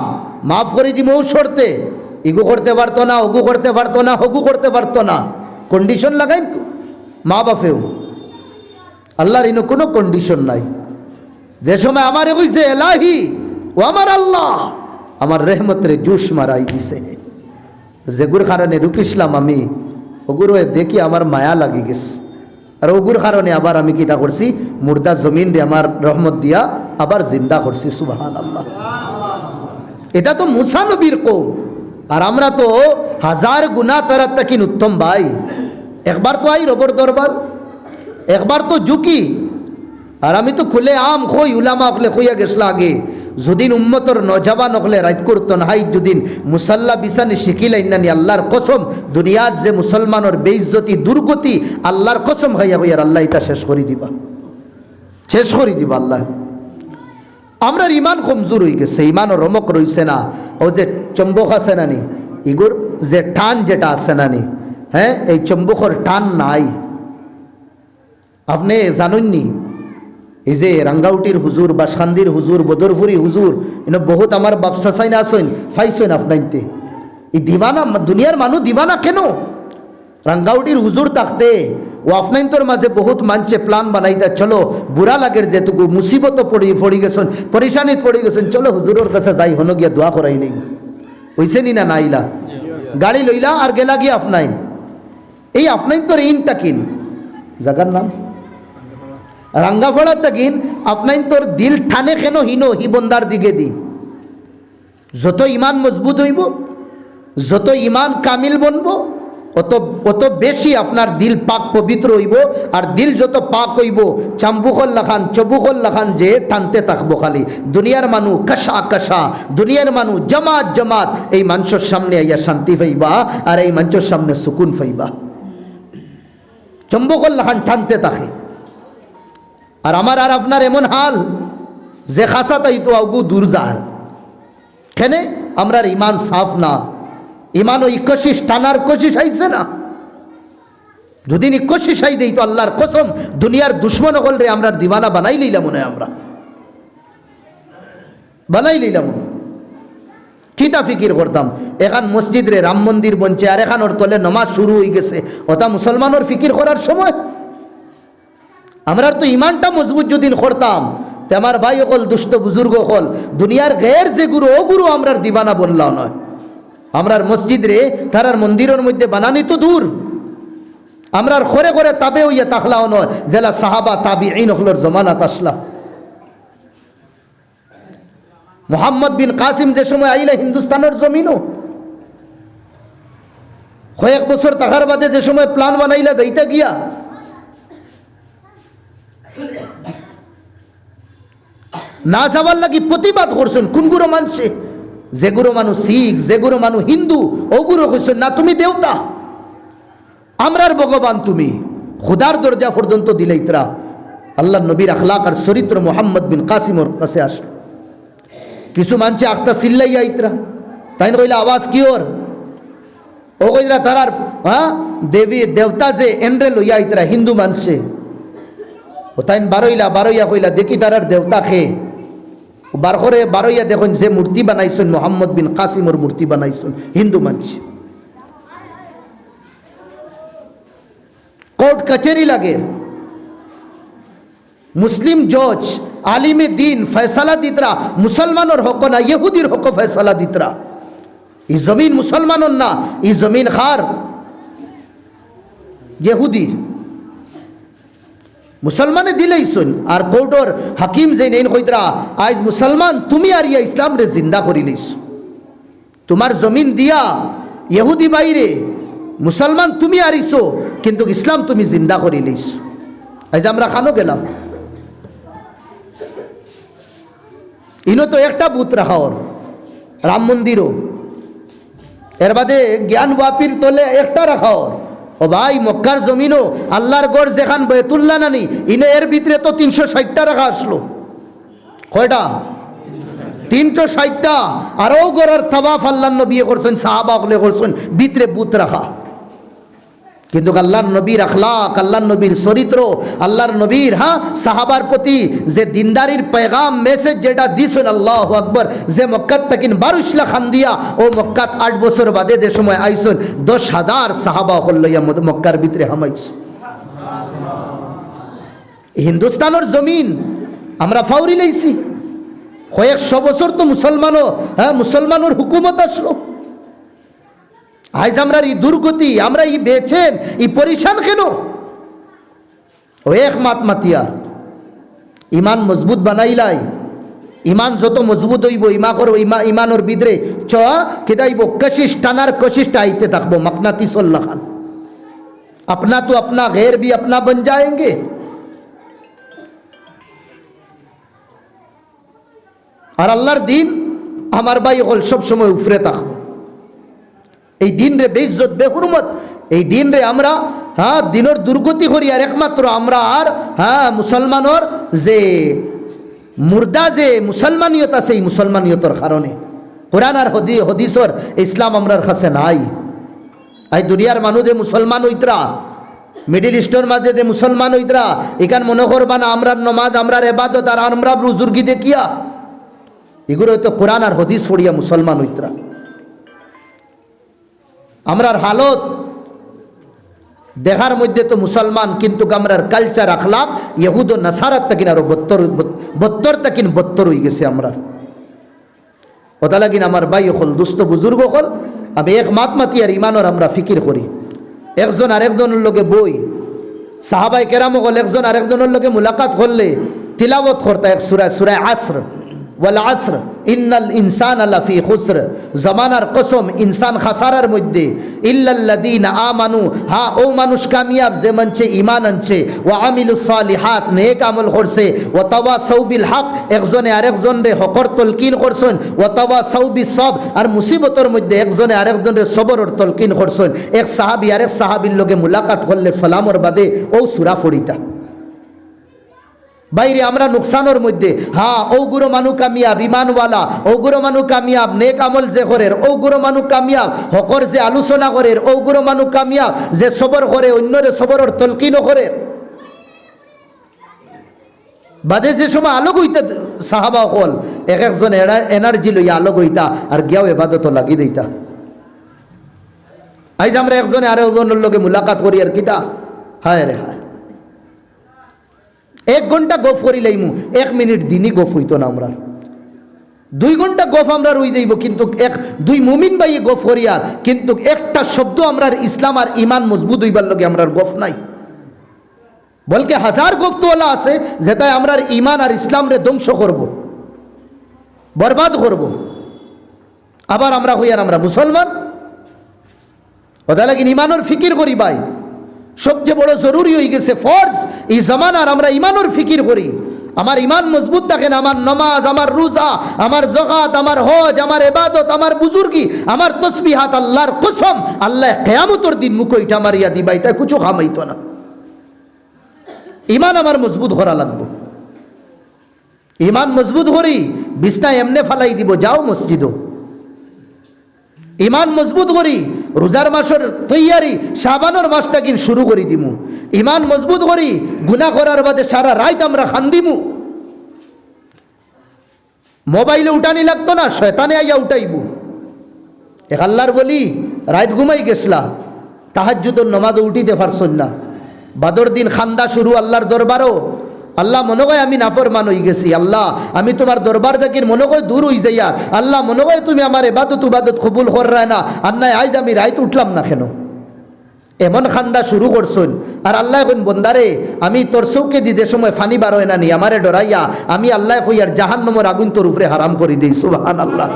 মাফ করে দিব ও শর্তে, ইগু করতে পারতো না, ওগু করতে পারতো না, হগু করতে পারতো না, কন্ডিশন লাগাই মা বাপেও। আল্লাহর ইনো কোনো কন্ডিশন নাই। যে সময় আমারে কইছে এলাহি, ও আমার আল্লাহ আমার রহমতের জুস মারাই দিছে, যেগুর কারণে রুকিসলাম আমি, ওগুলো দেখি আমার মায়া লাগি গেছে। আর ওগুর কারণে আবার আমি কিটা করছি, মুর্দা জমিন রে আমার রহমত দিয়া আবার জিন্দা করছি। সুবহানাল্লাহ। এটা তো মুসা নবীর কওম, আর আমরা তো হাজার গুনাহ তারাত তাকিন উত্তম ভাই। একবার তো আই রবর দরবার, একবার তো ঝুঁকি, আর আমি তো খুলে আম কই উলামা হলে কইয়া গেছলা আগে, যদিন উম্মতর নজওয়ান হলে রাইত করতো না, হাই যদিন মুসাল্লা বিছানি শিখিলাই নানি, আল্লাহর কসম দুনিয়াত যে মুসলমানের বেইজ্জতি দুর্গতি, আল্লাহর কসম খাইয়া হইয়ার আল্লাহ এটা শেষ করে দিবা, শেষ করে দিবা আল্লাহ। আমরা ইমান কমজোর হয়ে গেছে, ইমানও রমক রইছে না। ও যে চম্বক আছে নানি, ইগুর যে টান যেটা আছে নানি, হ্যাঁ, এই চম্বকর টান নাই। আপনি জানেননি, এই যে রাঙ্গাউটির হুজুর বা সান্দির হুজুর, বদরপুরি হুজুর, এনে বহুত আমার বাপসা চাইনা আসেন, ফাইছেন আপনাইতে। এই দিবানা, দুনিয়ার মানুষ দিবানা কেন? রাঙ্গাউটির হুজুর থাকতে ও আপনাইন্তর মাঝে বহুত মানছে প্ল্যান বানাইতা, চলো বুড়া লাগের যেটুকু মুসিবত পড়ি গেছেন, পরেশানিত পড়ে গেছেন, চলো হুজুরের কাছে যাই, হন গিয়া দোয়া করাই নেই, হইছে নি না নাইলা, গাড়ি লইলা আর গেলা গিয়া আপনাইন। এই আপনাইন্তর ইন তাকিন জায়গার নাম রাঙ্গাফড়া তাকিন, আপনাইন তোর দিল ঠানে কেন হিনো হি বন্দার দিকে দি। যত ইমান মজবুত হইব, যত ইমান কামিল বনব, অত বেশি আপনার দিল পাক পবিত্র হইব। আর দিল যত পাক হইব, চাম্বুকল লাখান চবুকল লাখান যে টানতে থাকবো খালি। দুনিয়ার মানুষ কষা কষা, দুনিয়ার মানুষ জমাত জমাত, এই মানুষের সামনে আইয়া শান্তি পাইবা, আর এই মানুষের সামনে সুকুন পাইবা। চম্বুকল লাখান টানতে থাকে। আর আমার আর আপনার এমন হাল যে খাসা তাই তো আগুু দূর যার কেনে আমরার ইমান সাফ না। ইমান ওই কশিস টানার কোশিস আইছে না। যদি কোশিস আই দেই তো আল্লাহর কসম দুনিয়ার দুশ্মন হল রে আমরা দিওয়ানা বানাই লইলাম মনে, আমরা বানাই লইলাম। কিতা ফিকির করতাম, এখান মসজিদ রে রাম মন্দির বনছে, আর এখান ওর তলে নমাজ শুরু হয়ে গেছে, ওটা মুসলমানের ফিকির করার সময়? আমরা তো ইমানটা মজবুত যদি করতাম, তে আমার ভাই হল দুষ্ট বুজুর্গ হল দুনিয়ার গের যে গুরু, ও গুরু আমরার দিবানা বললাম নয়। আমরার মসজিদ রে তারার মন্দিরের মধ্যে বানানি তো দূর, আমরার খরে করে তাবে হইয়া তাহলাও নয় জেলা সাহাবা তাবিঈন হলর জমানাত আসলা। মোহাম্মদ বিন কাসিম যে সময় আইলা হিন্দুস্তানের জমিনও কয়েক বছর তাহার বাদে যে সময় প্ল্যান বানাইলা যাইতে গিয়া না যাবার লাগি প্রতিবাদ করছেন। কোন গুরু মানছে? যে গুরু মানুষ শিখ, যে গুরু মানুষ হিন্দু, ও গুরু কইছেন না তুমি দেবতা, আমরার ভগবান তুমি, খুদার দরজা পর্যন্ত দিলাইতরা। আল্লাহ নবীর আখলাক আর চরিত্র মোহাম্মদ বিন কাসিমর কাছে আসলো। কিছু মানছে আখতা চিল্লাই আইতরা, তাই কইলা আওয়াজ কি ওর? ও কইরা তারার দেবী দেবতা যে এন্ড্রে লইয়া আইতরা হিন্দু মানছে। ও তাই বারইয়া কইলা দেখি তারার দেবতা খে বার করে বারইয়া দেখুন যে মূর্তি বানাইছেন মোহাম্মদ বিন কাসিমর মূর্তি বানাইছেন হিন্দু মানছে। কোর্ট কচেরি লাগে, মুসলিম জজ আলিমে দিন ফয়সালা দিতরা মুসলমানের হক না ইহুদির হক ফয়সালা দিতরা। এই জমিন মুসলমানের না, এই জমিন খার ইহুদির। মুসলমানে দিলেইছুন আর কোর্টর হাকিম যে নেন কইতরা আজ মুসলমান তুমি আর ইয়া ইসলাম রে জিন্দা করি লইছ, তোমার জমিন দিয়া ইহুদি বাইরে মুসলমান তুমি আরিছো কিন্তু ইসলাম তুমি জিন্দা করি লইছ। আজ আমরা খানো গেলাম ইনো তো একটা বুথ রাখা ওর রাম মন্দিরও, এর বাদে জ্ঞান ওয়াপির তলে একটা রাখা ওর। ও ভাই মক্কার জমিনও আল্লাহর গড় যেখান বেতুল্লাহ নানি ইনে এর ভিতরে তো 360টা রাখা আসলো। কয়টা? 360টা। আরও গড়ের তাওয়াফ আল্লাহর নবী করছেন, সাহাবা হলে করছেন, ভিতরে বুথ রাখা। কিন্তু আল্লাহর নবীর আখলাক, আল্লাহর নবীর চরিত্র, আল্লাহর নবীর সাহাবার প্রতি যে দিনদারির পেগাম মেসেজ যেটা দিছেন, আল্লাহু আকবার, যে মক্কাত তাকিন 12 লাখ খান দিয়া ও মক্কাত 8 বছর বাদে যে সময় আইছেন 10,000 সাহাবা হল্লাইয়া মক্কার ভিতরে হামাইছে। হিন্দুস্তানের জমিন আমরা ফাউরি লইছি, কয়েকশো বছর তো মুসলমানের হুকুমত আসলো। আজ আমরা এই দুর্গতি, আমরা এই বেছেন এই পরিশান কেন? ও এক মাতিয়ার ইমান মজবুত বানাইলাই, ইমান যত মজবুত হইব ইমানোর ভিতরে কেদাইব কশিশ টানার কশিশটা আইতে থাকবো। মকনাতি সল্লাহ খান अपना तो अपना गैर भी अपना बन जाएंगे। আর আল্লাহর দিন আমার ভাই হল সব সময় উফরে থাকবো। এই দিন রে বেইজ্জত বেহুরমত, এই দিন রে আমরা দিনের দুর্গতি করি। আর একমাত্র আমরা আর মুসলমানের যে মুর্দা যে মুসলমানিয়ত আছে এই মুসলমানিয়তর কারণে কোরআন আর হদিসর ইসলাম আমরার কাছে নাই। এই দুনিয়ার মানুষ যে মুসলমান হইতরা, মিডিল ইস্টের মাঝে যে মুসলমান হইতরা, এখান মনে করবা না আমরার নমাজ, আমরার এবাদত আর আমরা বুজুর্গি দেখিয়া, এগুলো হয়তো কোরআন আর হদিস পড়িয়া মুসলমান হইতরা। আমরার হালত দেখার মধ্যে তো মুসলমান, কিন্তু আমরার কালচার আখলাক ইহুদ ও নাসারাত তাকিন আরো বত্তর তাকিন বত্তর হয়ে গেছে। আমরা কথা লাগিন আমার ভাই হল দুস্থ বুজুর্গ হল, আমি এক মাতি আর ইমানর আমরা ফিকির করি। একজন আরেকজনের লগে বই, সাহাবাই কেরাম হল একজন আরেকজনের লগে মুলাকাত করলে তিলাওয়াত করতা এক সূরা আসর, ওয়াল আসর ইন্নাল ইনসানা লাফি খুসর, জামানার কসম ইনসান খাসারার মধ্যে, ইল্লাল্লাযীনা আমানু, ও মানুষ কামিয়াব যে মানছে ঈমান আনছে, ওয়া আমিলুস সালিহাত নেক আমল করছে, ওয়া তাওয়াসাউ বিল হক একজনে আরেকজনরে হকর তলকিন করছেন, ওয়া তাওয়াসাউ বিস সবর আর মুসিবতের মধ্যে একজনে আরেকজনরে সবরের তলকিন করছেন। এক সাহাবী আরেক সাহাবীর লগে মুলাকাত করলে সালামর বাদে ও সূরা পড়িতা। বাইরে আমরা নুকসানের মধ্যে, ও গুরু মানু কামিয়াব ইমানওয়ালা, ও গুরু মানু কামিয়াব নেক আমল যে করের, ও গুরু মানু কামিয়াব হকর যে আলোচনা করের, ও গুরু মানু কামিয়াব যে সবর করে অন্যরে সবরের তলকিনও করে। বাদে যে সময় আলোক হইতা সাহাবা হল এক একজন এনার্জি লইয়া আলোক হইতা আর গিয়াও এবাদত লাগি দিতা। আজ আমরা একজনে আরো একজনের লগে মুলাকাত করি আর কিতা হায় রে হায়, 1 ঘন্টা গপ করি লাইমু, 1 মিনিট দিনই গপ হইতো না। আমরা 2 ঘন্টা গফ আমরা রই দেব, কিন্তু দুই মুমিন ভাই গফ করিয়ার, কিন্তু একটা শব্দ আমরা ইসলাম আর ইমান মজবুত হইবার লগে আমরা গফ নাই। বলকে 1000 গফ তোলা আছে যেটা আমরা ইমান আর ইসলাম রে ধ্বংস করব, বরবাদ করব। আবার আমরা হইয়ার আমরা মুসলমান, ওটা লাগি ইমানের ফিকির করি ভাই। সবচেয়ে বড় জরুরি হয়ে গেছে ফরজ এই জামানার আমরা ইমানের ফিকির করি। আমার ইমান মজবুত থাকে না, আমার নামাজ, আমার রোজা, আমার যাকাত, আমার হজ, আমার ইবাদত, আমার বুজুর্গি, আমার তসবিহাত, আল্লাহর কসম আল্লাহ কিয়ামতের দিন মুখ ইটা মারিয়া দিবাই, তাই কিছু খামাইতো না। ইমান আমার মজবুত করা লাগবে। ইমান মজবুত করি বিছনা এমনে ফালাই দিব, যাও মসজিদও। ইমান মজবুত করি রোজার মাসের তৈয়ারি শাবানের মাসটা কিন শুরু করি দিমু। ইমান মজবুত করি গুনাহ করার বাদে সারা রাত আমরা খান্দিমু। মোবাইলে উঠানি লাগতো না, শয়তানে আইয়া উঠাইবু। এক আল্লাহর বলি রাত ঘুমাই গেছলা, তাহাজ্জুদের নামাজও উঠিতে পারছন না, বাদর দিন খান্দা শুরু আল্লাহর দরবারও। আল্লাহ মনে হয় আমি নাফরমান হয়ে গেছি, আল্লাহ আমি তোমার দরবার দেখির মনে হয় দূর হয়ে যাইয়া, আল্লাহ মনে হয় তুমি আমার ইবাদত কবুল করায় না, আর নাই আজ আমি রাইত উঠলাম না কেন, এমন খান্দা শুরু করছেন। আর আল্লাহ এখন বন্দারে আমি তোর চৌকে দিতে সময় ফানি বার হয় না নি, আমারে ডরাইয়া আমি আল্লাহ কইয়ার জাহান্নামের আগুন তোর উপরে হারাম করে দিই। সুবহানাল্লাহ।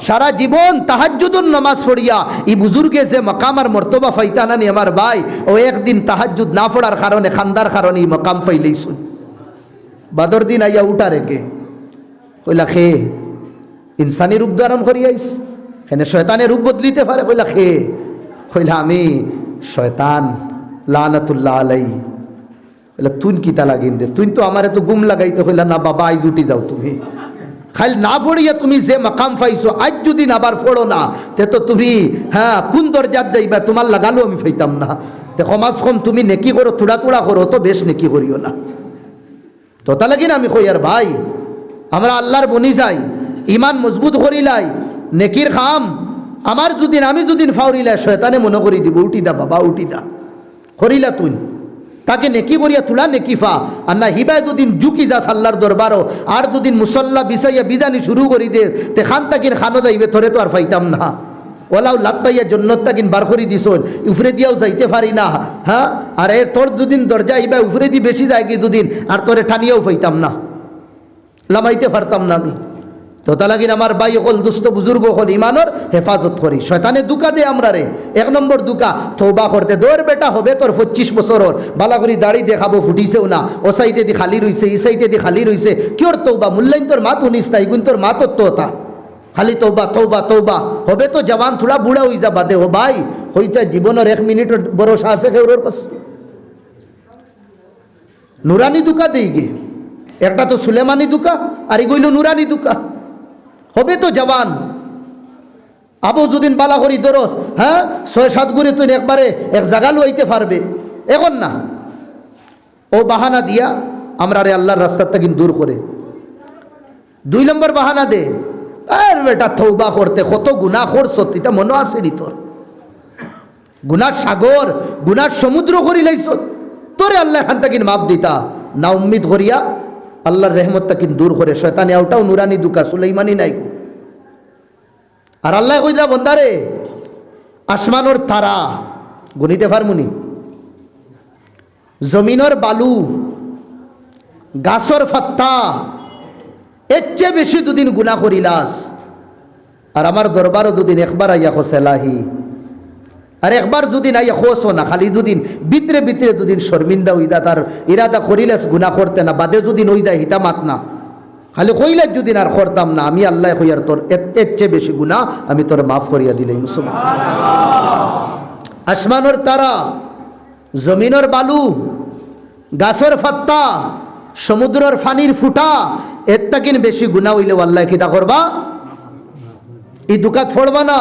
সারা জীবন তাহাজ্জুদের নামাজ পড়িয়া এই বুজুর্গে যে মাকাম আর মর্তবা পাইতা না নি আমার ভাই, ও একদিন তাহাজ্জুদ না পড়ার কারণে খান্দার কারণে এই মাকাম পাইলেইছুন। বাদর দিন আইয়া উঠা রেখে কইলা খে ইনসানি রূপ ধারণ করিয়াইস, এখানে শয়তানের রূপ বদলিতে পারে। কইলা খে, কইলা আমি শয়তান লানাতুল্লাহ আলাইহি। কইলা তুই কিতা লাগিন দে, তুই তো আমারে তো গুম লাগাইতে। কইলা না বাবা আইজ উঠি যাও তুমি, খালি না পড়িয়া তুমি যে মাকাম পাইছো আজ যদি আবার পড়ো না তে তো তুমি কোন দরজাত যাইবা, তোমার লাগালো আমি পাইতাম না। তে কমাস কম তুমি নেকি করো, থোড়া থোড়া করো, তো বেশ নেকি করিও না। তো তা লাগি না আমি কই আর ভাই আমরা আল্লাহর বনি যাই, ইমান মজবুত করিলাই, নেকির খাম আমার যদিন আমি যদিন ফাউরিলাই শয়তানে মনে করি দিব উঠি দা বাবা উঠি দা, করিলা তুই তাকে নেকি করিয়া তুলা নেকি ফা। আর না হিবায় দুদিন জুকি যাস আল্লাহর দরবারও, আর দুদিন মুসল্লা বিছাইয়া বিদানি শুরু করি দে, তে খান তাকিন খানো যাইবে, তোরে তো আর পাইতাম না। ওলাও লাত্তাইয়া জন্নত তাকিন বার করি দিস, উফরে দিয়াও যাইতে পারি না। আর এ তোর দুদিন দরজা হিবা উফরে দি বেশি যায় কি দুদিন, আর তোরে ঠানিয়াও পাইতাম না, লামাইতে পারতাম না আমি। তো তা লাগিন আমার ভাই হল দুস্থ বুজুর্গ হল ইমানর হেফাজত করি। শয়তানে দুকা দে আমরা রে, 1 নম্বর দুকা তওবা করতে। দৌড় বেটা হবে তোর 25 বছরের, বালা করি দাড়ি দেখাবো ফুটিছেও না, ও সাইডে দি খালি রইছে, এই সাইডে দি খালি রইছে, কিওর তওবা মূল্যায়ন তোর মা তুনিস না, ইগুন তোর মা তোর তোতা খালি তওবা তওবা তওবা হবে তো জওয়ান থোড়া বুড়া হই যা বাদে। ও ভাই হইছে জীবনের 1 মিনিটের ভরসা আছে কেউর পাশ। নুরানি দুকা দেই গে, একটা তো সুলেমানি দুকা আর এগুলো নুরানি দুকা। হবে তো জওয়ান আবু যদিন বালা করি দরস 6-7 ঘুরে তুই একবারে এক জায়গা লইতে পারবে, এখন না। ও বাহানা দিয়া আমরা রে আল্লাহর রাস্তাটা কিন্তু দূর করে। 2 নম্বর বাহানা দে, আর বেটা তওবা করতে কত গুনাহ করছ, এটা মনে আছে নি তোর? গুনার সাগর গুনার সমুদ্র করি লাইছ, তোরে আল্লাহ এখান থেকে মাফ দিতা না। উম্মিদ করিয়া আল্লাহর রহমতটা কিন্তু দূর করে। শয়তানে ওটাও নুরানি দুকা, সুলাইমানি নাই। আর আল্লাহ কইলা বন্দারে আসমানোর তারা গনিতে পারমুনি, জমিনের বালু, গাছর ফাত্তা, এর চেয়ে বেশি দুদিন গুনাহ করিলাস, আর আমার দরবারও দুদিন একবার আইয়া খোসেলাহি, আর একবার যদি আইয়া খোসো না, খালি দুদিন ভিতরে ভিতরে দুদিন শর্মিন্দা হইদা, তার ইরাদা করিলাস গুনাহ করতে না, বাদে দুদিন হইদা হিতামাত না, খালি কইলে যদি আর করতাম না, আমি আল্লাহ কইয়ার তোর এর চেয়ে বেশি গুনাহ আমি তোর মাফ করিয়া দিলাই। আসমানের তারা, জমিনের বালু, গাছের ফাত্তা, সমুদ্রের ফানির ফুটা, এর তাকিন বেশি গুনাহ হইলে আল্লাহ কিতা করবা? এই দুকাত ফোড়বা না।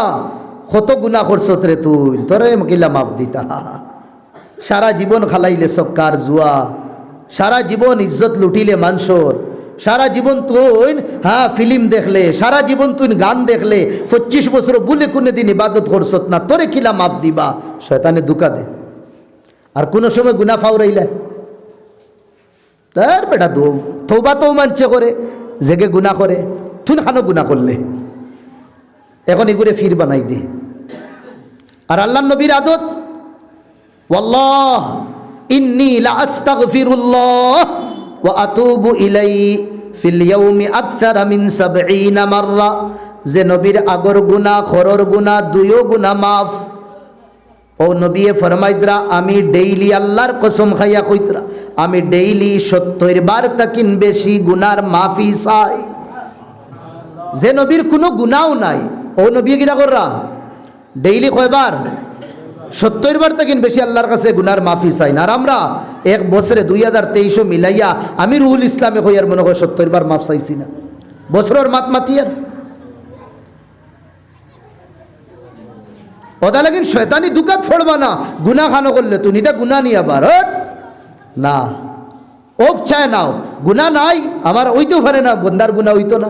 কত গুনাহ করছ রে তুই, তোরে কিলা মাফ দিতা। সারা জীবন খালাইলে সক্কার জুয়া, সারা জীবন ইজ্জত লুটিলে মানসর, সারা জীবন তুই ফিল্ম দেখলে, সারা জীবন তুই গান দেখলে, 25 বছর বলে কোনো দিন ইবাদত করছ না, তোরে কিলা মাফ দিবা? শয়তানে দুকা দে। আর কোন সময় গুনাহ ফাউরাইলে তার বেটা তওবা তো মানছে করে, জেগে গুনাহ করে, তুই খানো গুনাহ করলে এখন এগুলো ফির বানাই দে। আর আল্লাহ নবীর আদত, ওয়াল্লাহ ইন্নী লা আস্তাগফিরুল্লাহ ওয়া আতুবু ইলাইহি ফিল ইয়াউমি আকসারা মিন 70 মাররা, যে নবীর আগর গুনাহ খরর গুনাহ দুইও গুনাহ মাফ। ও নবী ফরমাইদরা আমি ডেইলি আল্লাহর কসম খাইয়া কইতরা আমি ডেইলি 70 বার তাকিন বেশি গুনার মাফি চাই। যে নবীর কোনো গুনাহও নাই ও নবী কিরা কররা ডেইলি কয়বার 70 বার তাকিন বেশি আল্লাহর কাছে গুনার মাফি চাই না। আর আমরা এক বছরে 2023 মিলাইয়া আমি রুহুল ইসলামে কইয়ার মনে হয় 70 বার মাফ চাইছি না বছরের মাত মাতিয়ার। ওটা লাগিন শয়তানি দুকাত ফড়বা না গুনাহ খানো করলে তুমি এটা গুনাহ নিয়ে আবার না ওক চায় নাও গুনাহ নাই আমার ওইতেও পারে না বন্দার গুনাহ হইতো না।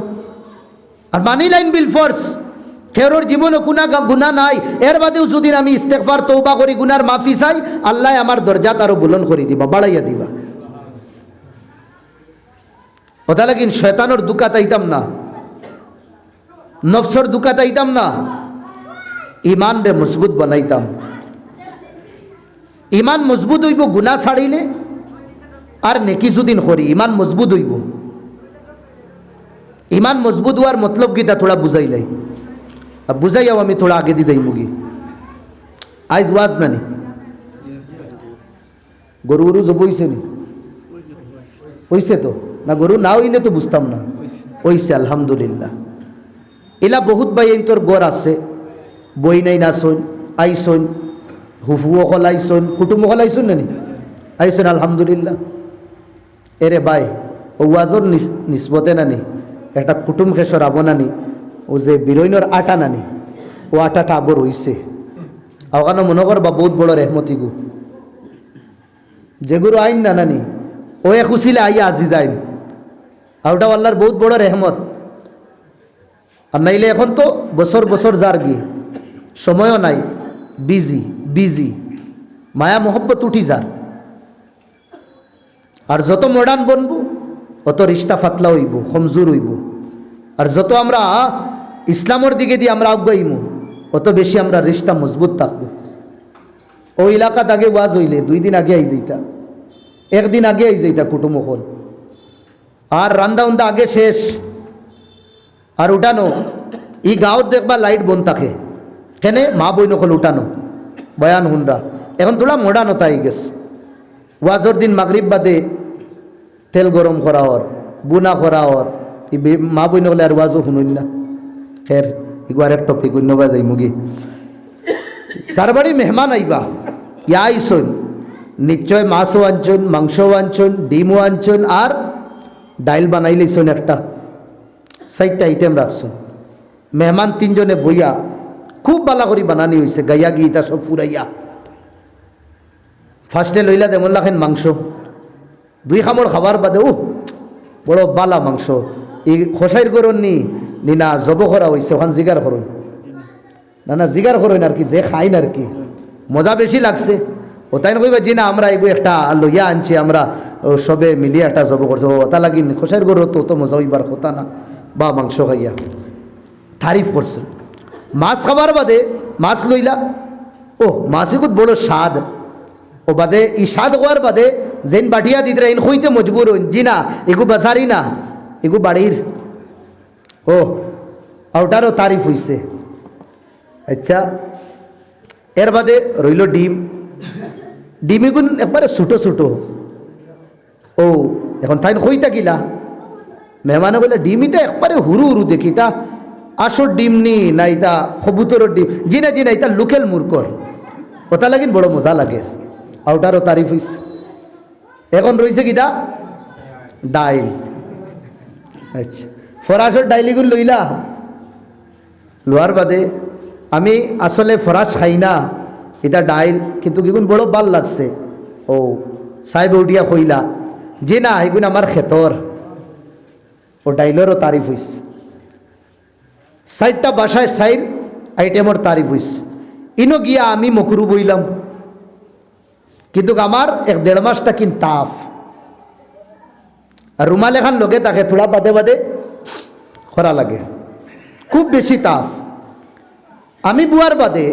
আর মানি লাইন বিল ফোর্স কেউর জীবনে গুনাহ নাই, এর বাদেও যদি আমি ইস্তেগফার তওবা করি গুনার মাফি চাই আল্লাহ আমার দরজাত আরো বুলন্দ করে দিবা বাড়াইয়া দিবা। ওটা লাগিন শয়তানোর দুকাত আইতাম না, নফসর দুকাত আইতাম না, ইমান রে মজবুত বানাইতাম। ইমান মজবুত হইব গুনাহ ছাড়িলে আর নেকি যদিন করি ইমান মজবুত হইব। ইমান মজবুত হওয়ার মতলব কিটা থোড়া বুঝাইলাই বুঝাইয়াও আমি থোড়া আগে দি দেই মুগি। আজ ওয়াজ নানি গরু গরু জব হইছে নি হইছে তো না গরু না হইলে তো বুঝতাম না হইছে আলহামদুলিল্লাহ। এলা বহুত ভাই তোর গড় আছে বই নাই নাচন আইসন হুফুও কল আইসন কুটুম কল আইসন নানি আইসন আলহামদুলিল্লাহ। এরে ভাই ও ওয়াজর নিসবতে নানি একটা কুটুম খেসর আবো নানি ও যে বিরইনর আটা নানি ও আটাটা আবর হইছে ওখানে মনে করবা বহুত বড় রেহমতি গু যেগুলো আইন না নানি ও খুশিলে আইয়া আজি যাইন আর ওটা আল্লাহর বহুত বড় রেহমত। আর নাইলে এখন তো বছর বছর যার গিয়ে সময়ও নাই বিজি বিজি মায়া মোহব্বত উঠি যার। আর যত মডার্ন বনবো অত রিস্তা ফাতলা হইব কমজোর হইব। আর যত আমরা ইসলামের দিকে দিয়ে আমরা আগাইমু অত বেশি আমরা রিস্তা মজবুত থাকবো। ও এলাকাত আগে ওয়াজ হইলে 2 দিন আগে আই যাইতা, একদিন আগে আই যাইতা কুটুম হল আর রান্দা উন্দা আগে শেষ। আর উঠানো ই গাঁৱত দেখবা লাইট বন থাকে কেনে মা বই নকল উঠানো বয়ান হুনরা এখন তোলা মডার্ন হতা আই গেছে। ওয়াজর দিন মাগরিব বাদে তেল গরম করা হর বুনা করা হর মা বই নকলে আর ওয়াজও শুনুন না। ফের এগুলো এক টপিক অন্যবা যাই মুগি। যার বাড়ি মেহমান আইবা ইয়া আইসন নিশ্চয় মাছও আনছন মাংসও আনছন ডিমও আনছন আর ডাইল বানাইলেছন একটা 4টা আইটেম রাখছন। মেহমান 3 জনে বইয়া খুব বালা করি বানানি হয়েছে গাইয়া গিতা সব ফুরাইয়া। ফার্স্টে লইলা যেমন লাখেন মাংস 2 খামর খাবার বাদে বড় বালা মাংস এই খসাইর করুন নি না জব করা হয়েছে ওখান জিগার করুন না না জিগার করুন আর কি যে খাইন আর কি মজা বেশি লাগছে। ও তাই না কইবা জি না আমরা এগুলো একটা লইয়া আনছি আমরা সবে মিলিয়ে একটা জব করছে ওটা লাগি খসাইর গরু তো মজা হইবার কথা না বা মাংস খাইয়া তারিফ করছে। মাছ খাবার বাদে মাছ লইলা মাছ এগুলো বড় স্বাদ ও বাদে ই স্বাদ হওয়ার বাদে যেন বাটিয়া দিদরা ইন হইতে মজবুর হইন জি না এগু বাজারি না এগু বাড়ির ওটারও তারিফ হইছে। আচ্ছা এর বাদে রইল ডিম ডিমিগুন একবারে ছোটো ছোটো এখন তাই হইতা গিলা মেহমানে বলে ডিমিটা একবারে হুরু হুরু দেখি তা আসর ডিম নি না এটা কবুতরের ডিম জি না এটা লোকেল মুরকর ওটা লাগিন বড় মজা লাগে ওটারও তারিফ হইছে। এখন রয়েছে কিটা ডাইল। আচ্ছা ফরাসর ডাইলিগুলো লইলা লোয়ার বাদে আমি আসলে ফরাস খাই না এটা ডাইল কিন্তু কিগুন বড় ভাল লাগছে সাহেব উঠিয়া কইলা যে না এগুন আমার ক্ষেতর ও ডাইলেরও তারিফ হইছে। 4টা বাসায় 4 আইটেমর তারিফ হইছে। ইনো গিয়া আমি মকরু বইলাম কিন্তু আমার 1-1.5 মাস তাকিন তাফ আর রুমাল এখান লগে তাকে থোড়া বাদে বাদে করা লাগে, খুব বেশি টাফ। আমি বুয়ার বাদে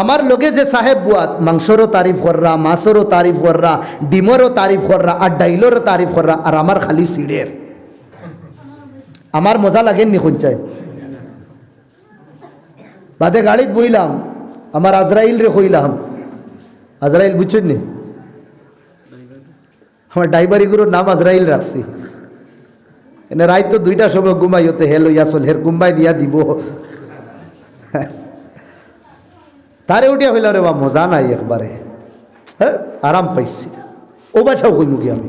আমার লগে যে সাহেব বুয়াত মাংসরও তারিফ কররা, মাছরও তারিফ কররা, ডিমরও তারিফ কররা, আর ডাইলরও তারিফ কররা, আর আমার খালি সিডের। আমার মজা লাগেননি কোনচাই বাদে গাড়িত বইলাম, আমার আজরাইল রে কইলাম, আজরাইল বুঝছেন নি, আমার ড্রাইভারিগুলোর নাম আজরাইল রাখছি। এনে রাত তো 2টার সময় ঘুমাই, হতে হেলো ইয়াসল হের ঘুমাই দিয়া দিব। তারে উঠিয়া হইল রে বা মজা নাই একবারে, হ্যাঁ আরাম পাইছি। ও বাসাও কইমুখি আমি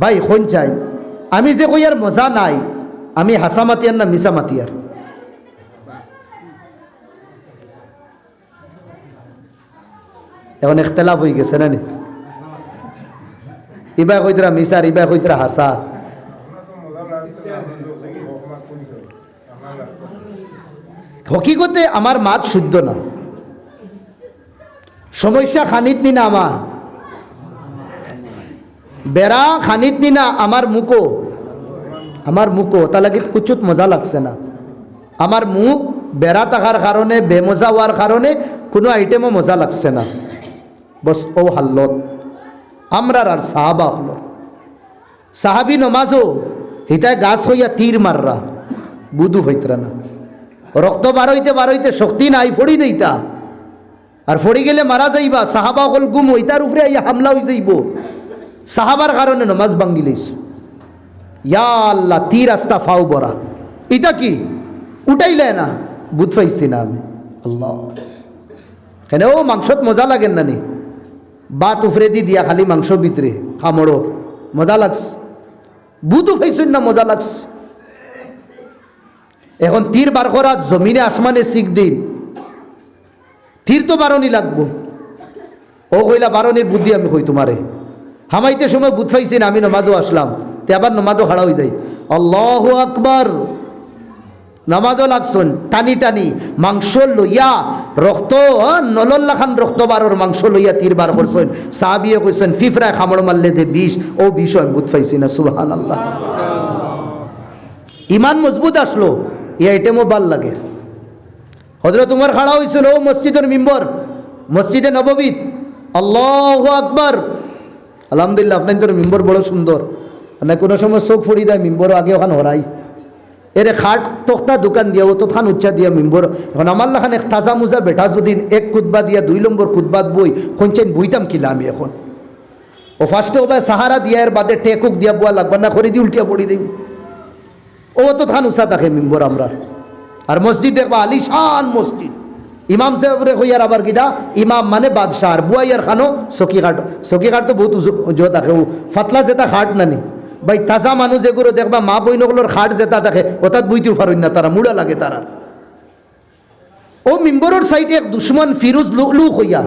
ভাই কোন চাই, আমি যে কই আর মজা নাই, আমি হাসা মাতিয়ার না মিশা মাতিয়ার? এখন ইখতলাফ হয়ে গেছে না নি, ইবা কইতরা মিশার, ইবা কইতরা হাসা। হকিকতে আমার মাত শুদ্ধ না, সমস্যা খানিত নি না, আমার বেড়া খানিত নি না, আমার মুখো তা লাগি কুচুত মজা লাগছে না। আমার মুখ বেড়া থাকার কারণে, বেমজা হওয়ার কারণে কোনো আইটেমও মজা লাগছে না। বস ও হাল্লত আমরার আর সাহাবা হল, সাহাবি নমাজও হিতায় গাছ হইয়া তীর মাররা, বুধু হইতরা না, রক্ত বারইতে বারইতে শক্তি নাই, ফড়ি দেইতা, আর ফড়ি গেলে মারা যাইবা। সাহাবা হল গুম হইতার উপরে আইয়া হামলা হয়ে যাইব, সাহাবার কারণে নমাজ ভাঙ্গি লইছ। ইয়া আল্লাহ, তীর আস্তা ফাও বরা, এটা কি উঠাইলে না, বুধ পাইছি না আমি। আল্লাহ কেন ও মাংসত মজা লাগেন না নি, বাত উফরে দি দিয়া খালি মাংস ভিতরে খামড়ো, মজা লাগছে, বুধও পাইছেন না, মজা লাগছে। এখন তীর বার করা জমিনে আসমানে শিখ দিন, তীর তো বারণই লাগবো। ও কইলা বারণের বুদ্ধি আমি কই তোমারে, হামাইতে সময় বুধ পাইছি না, আমি নমাজও আসলাম, তে আবার নমাজও খাড়া হয়ে যায়। আল্লাহু আকবার, নামাজও লাগছেন টানি টানি, মাংস লইয়া রক্ত নলল্লা খান রক্ত বারোর মাংস লইয়া তীর বার করছেন। সাহাবিয়ে কইছেন ফিফরায় খামড় মারলে যে বিষ, ও বিষ আমি বুধ পাইছি না। সুবহানাল্লাহ, ইমান মজবুত আসলো, এই আইটেমও ভাল লাগে। হযরত উমর খাড়া হয়েছিল ও মসজিদের মিম্বর, মসজিদে নববীত, আল্লাহু আকবার। আলহামদুলিল্লাহ, আপনার তোর মিম্বর বড় সুন্দর, না কোনো সময় চোখ ফুড়ি দেয় মিম্বর আগে ওখান হরাই, এরে খাট তক্তা দোকান দিয়া ও তখন উচ্চা দিয়া মিম্বর। এখন আমার লাখান এক তাজা মুজা বেটা যদি এক কুতবা দিয়া 2 নম্বর কুতবাত বই কোনছেন বইতাম কিলা আমি এখন। ও ফার্স্টে ও সাহারা দিয়া এর বাদে টেকুক দিয়া বুয়া লাগবে না, করে দিয়ে উল্টিয়া পড়ি দিই। ও তো থান উষা থাকে মিম্বর আমরা। আর মসজিদ দেখবা আলিশান মসজিদ, ইমাম সাহেবরে হইয়ার আবার কিনা ইমাম মানে বাদশাহ, আর বুয়াইয়ার খানো সকিঘাট তো বহুত উজো থাকে, ও ফাতলা যেটা খাট নানি ভাই, তাজা মানুষ এগুলো দেখবা মা বইনগুলোর খাট যেটা থাকে ওটাত বইতেও পারেন না তারা, মুড়া লাগে তারা। ও মিম্বরের সাইডে এক দুশ্মন ফিরোজ লুক হইয়া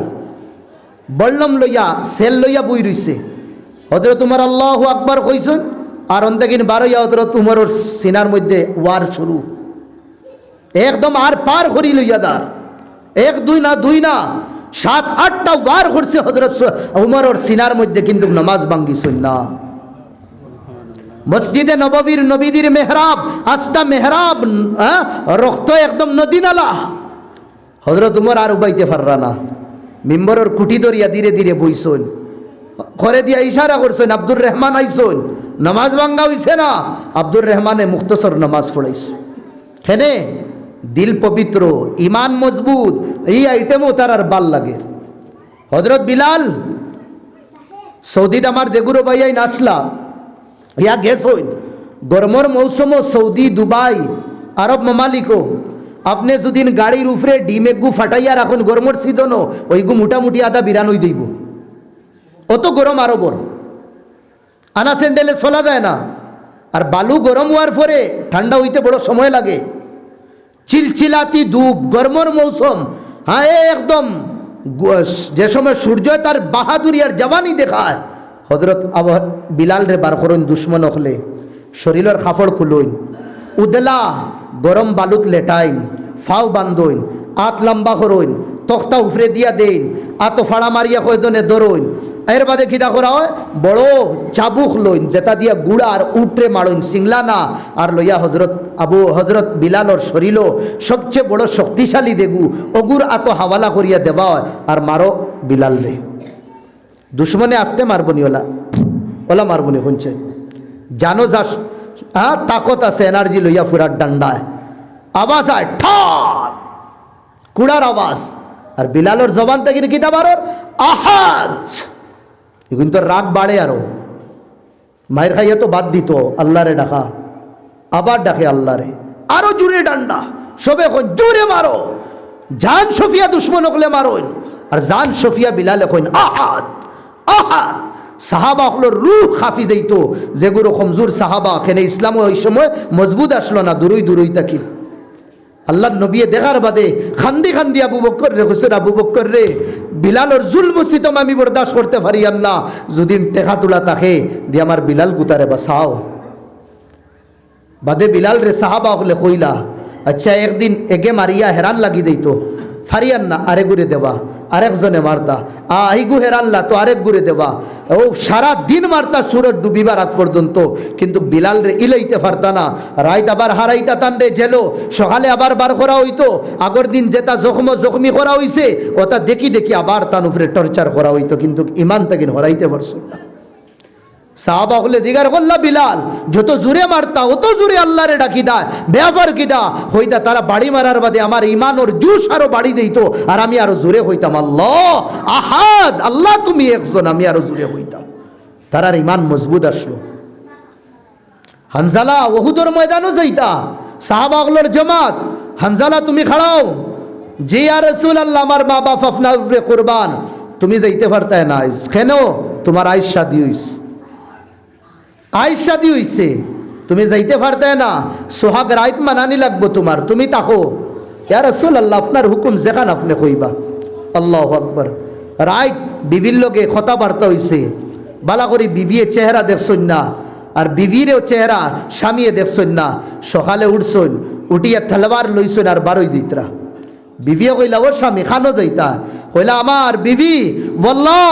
বল্লম লইয়া সেল লইয়া বই রইছে। হযরত উমর আল্লাহু আকবার কইছেন, আর অন্তেকিন বারইয়া হযরত উমরের সিনার মধ্যে ওয়ার শুরু, একদম আর পার করি লইয়া দার, 1 2 না 7 8টা ওয়ার করছে হযরত উমরের সিনার মধ্যে, কিন্তু নামাজ ভাঙ্গিছেন না। মসজিদে নববীর নবীদের মেহরাব, আস্তা মেহরাব, রক্ত একদম নদী নালা। হযরত উমর আর উবাইতে পাররা না, মিম্বরের কুটি ধরিয়া ধীরে ধীরে বইছেন, করে দিয়া ইশারা করছেন আব্দুর রহমান আইছেন, নামাজ ভাঙ্গা হইছে না। আব্দুর রহমানে মুখতসর নামাজ পড়াইছে। হেনে দিল পবিত্র, ইমান মজবুত, এই আইটেমও তার আর ভাল লাগে। হযরত বিলাল সৌদিত আমার দেগুরো ভাইয়াই নাসলা ইয়া গেছ হইন, গরমর মৌসুমও সৌদি, দুবাই, আরব মামালিকও আপনি যদি গাড়ির উপরে ডিম একগু ফাটাইয়া রাখুন গরমর সিজনও ওইগু মোটামুটি আদা বিরান হয়ে যাইব, অত গরম আরবর। আনা স্যান্ডেলে চলা যায় না, আর বালু গরম হওয়ার পরে ঠান্ডা হইতে বড় সময় লাগে। চিলচিলাতি ধূপ, গরমর মৌসুম, হ্যাঁ একদম যে সময় সূর্য তার বাহাদুরি আর জওয়ানি দেখায়। হযরত বিলাল রে বার করুন দুশ্মন হলে, শরীরের কাপড় খুলুন, উদলা গরম বালুত লেটাইন, ফাও বান্ধইন, আত লম্বা করইন, তক্তা উফরে দিয়া দেন, আতো ফাড়া মারিয়া কয়দনে ধরইন, এর বাদে কিতা করা হয়, বড় চাবুক লইন যেটা দিয়া গুড়া আর উটরে মারইন, সিংলা না, আর লইয়া হজরত বিলালর শরীর সবচেয়ে বড় শক্তিশালী দেগু অগুর আতো হাওয়ালা করিয়া দেওয়া হয়, আর মারো বিলাল রে। দুশ্মনে আসতে মারবনি, ওলা মারবনি, শুনছে জানো যা তাকত আছে, এনার্জি লইয়া ফুরার ডান্ডায় আওয়াজ হয় ঠাক কুড়ার আওয়াজ, আর বিলালর জবান থেকে কিতা বারোর আহাজ, কিন্তু রাগ বাড়ে, আরো মায়ের খাইয়া তো বাদ দিত, আল্লাহরে ডাকা, আবার ডাকে আল্লাহরে, আরো জোরে ডান্ডা, সবে এখন জোরে মারো, জান সফিয়া দুশ্মন হলে মারো, আর জান সফিয়া বিলাল এখন আহাদ আহাদ। সাহাবা হলো রূহ খাফি দিত, যেগুলো কমজোর সাহাবা, এখানে ইসলাম ওই সময় মজবুত আসলো না, দূরই থাকি। আল্লাহ নবী দেখার বাদে খান্দি খান্দি আবু বকর রে হুসেন, আবু বকর রে বিলালর জুলম সিতম আমি বরদাস্ত করতে পারি না, যদি টেকা তোলা তাকে দিয়ে আমার বিলাল গুতারে বাসাও। বাদে বিলাল রে সাহাবা হলে কইলা, আচ্ছা একদিন এগে মারিয়া হেরান লাগি দিত, ফারিয়ান না, আরেক গুড়ে দেবা, আরেকজনে মারতা, আহিগু হেরানলা তো আরেক গুড়ে দেবা, ও সারা দিন মারতা সুরত ডুবিবার আগ পর্যন্ত, কিন্তু বিলাল রে ইলাইতে পারতা না, রাইত আবার হারাইতা তান্ডে জেলো, সকালে আবার বার করা হইতো, আগর দিন যেটা জখমি করা হইছে ওটা দেখি আবার তান উপরে টর্চার করা হইতো, কিন্তু ইমান তাকে হরাইতে পারছো না। সাহাবা হলে দিগার করলা, বিলাল যত জোরে মারতা অত জোরে আল্লাহরে ডাকি দেয়, ব্যাপার কিদা হইতা, তারা বাড়ি মারার বাদে আমার ইমান ওর জুস আরো বাড়ি দিত, আর আমি আরো জোরে হইতাম, আল্লাহ আহাদ, আল্লাহ তুমি একজন, আমি আরো জোরে হইতাম, তারার ইমান মজবুত আসলো। হানজালা ওহুদের ময়দানও যাইতা, সাহাবাগুলোর জমাত, হানজালা তুমি খাড়াও, যে ইয়া রাসূলুল্লাহ আমার মা বাপ আপনার উপরে কুরবান, তুমি যাইতে পারতে না, কেন? তোমার আয়েশা শাদী হইছে, তুমি যাইতে পারতে না, সোহাগ রাইত মানানি লাগবো তোমার, তুমি তাকো, ইয়া রাসূলুল্লাহ আপনার হুকুম যেখান আপনি কইবা। আল্লাহু আকবার। রাইত বিবির লগে কথাবার্তা হইছে, বালা করি বিবিয়ে চেহারা দেখছই না, আর বিবিরেও চেহারা স্বামীয়ে দেখছই না, সকালে উঠছই, উঠিয়া তলোয়ার লইছই আর বারোই দিতরা। বিবিয়ে কইলা, ও স্বামী খানো যাইতা? কইলা, আমার বিবি ওয়াল্লাহ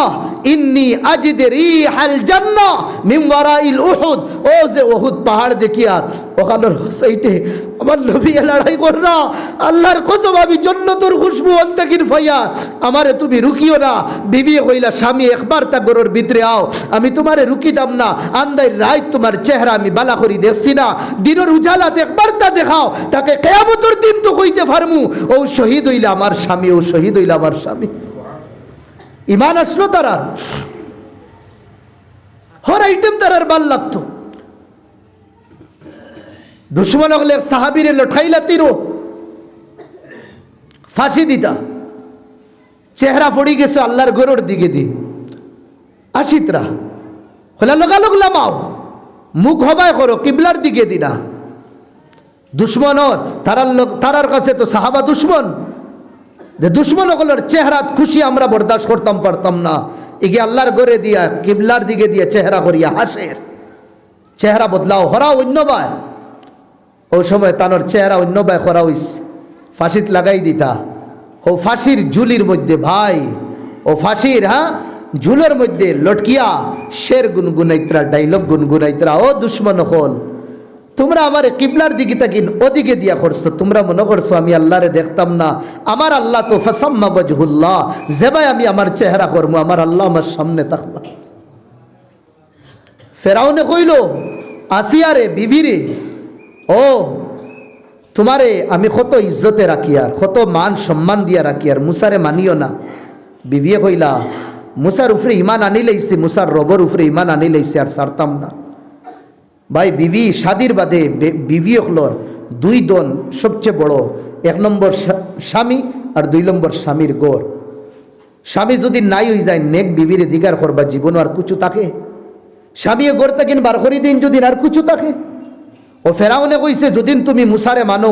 ইন্নী আজিদু রিহাল জান্নাহ মিন ওয়ারাইল উহুদ, ও যে উহুদ পাহাড় দেখিয়া ওখানের সাইডে আমার নবী লড়াই কররা, আল্লাহর কসম আমি জান্নাতের খুশবু অন্তকির ফাইয়া, আমারে তুমি রুকিও না। বিবি কইলা, স্বামী একবার তা গরুর ভিতরে আও, আমি তোমারে রুকিতাম না, আন্দাই রাত তোমার চেহারা আমি বালা করি দেখছি না, দিনের উজালাতে একবার তা দেখাও, তাকে কিয়ামতের দিন তো কইতে পারমু ও শহীদ হইলা আমার স্বামী, ও শহীদ হইলা আমার স্বামী। ইমান আসলো তারার, হর আইটেম তারার ভাল লাগতো। দুশ্মন হলে সাহাবীরে লঠাইলা তিরো ফাঁসি দিতা, চেহারা পড়ি গেছে আল্লাহর গরুর দিকে দি আসিতরা হলে লগালগ লামাও, মুখ হবায় করো কিবলার দিকে দিনা। দুশ্মন তারার কাছে তো সাহাবা দুশ্মন, যে দুশ্মন হলের চেহারা খুশি আমরা বরদাস্ত করতাম পারতাম না, এগে আল্লাহর গড়ে দিয়া কিবলার দিকে দিয়া চেহারা করিয়া হাসের, চেহারা বদলাও হরা অন্য বায়, ওই সময় তানোর চেহারা অন্য বায় করা হইস, ফাঁসিত লাগাই দিতা। ও ফাঁসির ঝুলির মধ্যে ভাই, ও ফাঁসির ঝুলের মধ্যে লটকিয়া শের গুনগুনাইতরা, ডাইলগ গুনগুনাইতরা, ও দুশ্মন হল তোমরা আমার কিবলার দিকে তাকিন ওদিকে দিয়া করছো, তোমরা মনে করছো আমি আল্লাহরে দেখতাম না, আমার আল্লাহ তো ফাসাম্মা ওয়াজহুল্লাহ, যেবাই আমি আমার চেহারা করবো আমার আল্লাহ আমার সামনে থাকবা। ফেরাউনে কইল, আসিয়ারে বিবিরে, ও তোমারে আমি কত ইজ্জতে রাখি আর কত মান সম্মান দিয়া রাখি, আর মুসারে মানিও না। বিবিয়ে কইলা, মুসার উপরে ইমান আনি লাইছি, মুসার রবর উপরে ইমান আনি লাইছি, আর ছাড়তাম না। ভাই বিবি শাদির বাদে বিবি হলর দুই দন সবচেয়ে বড়, এক নম্বর স্বামী আর দুই নম্বর স্বামীর গড়। স্বামী যদি নাই হয়ে যায় নেক বিবির অধিকার করবার জীবন আর কিছু থাকে, স্বামী গড় তাকিন বার করি দিন যদি আর কিছু থাকে। ও ফেরাউনে কইছে, যদি তুমি মুসারে মানো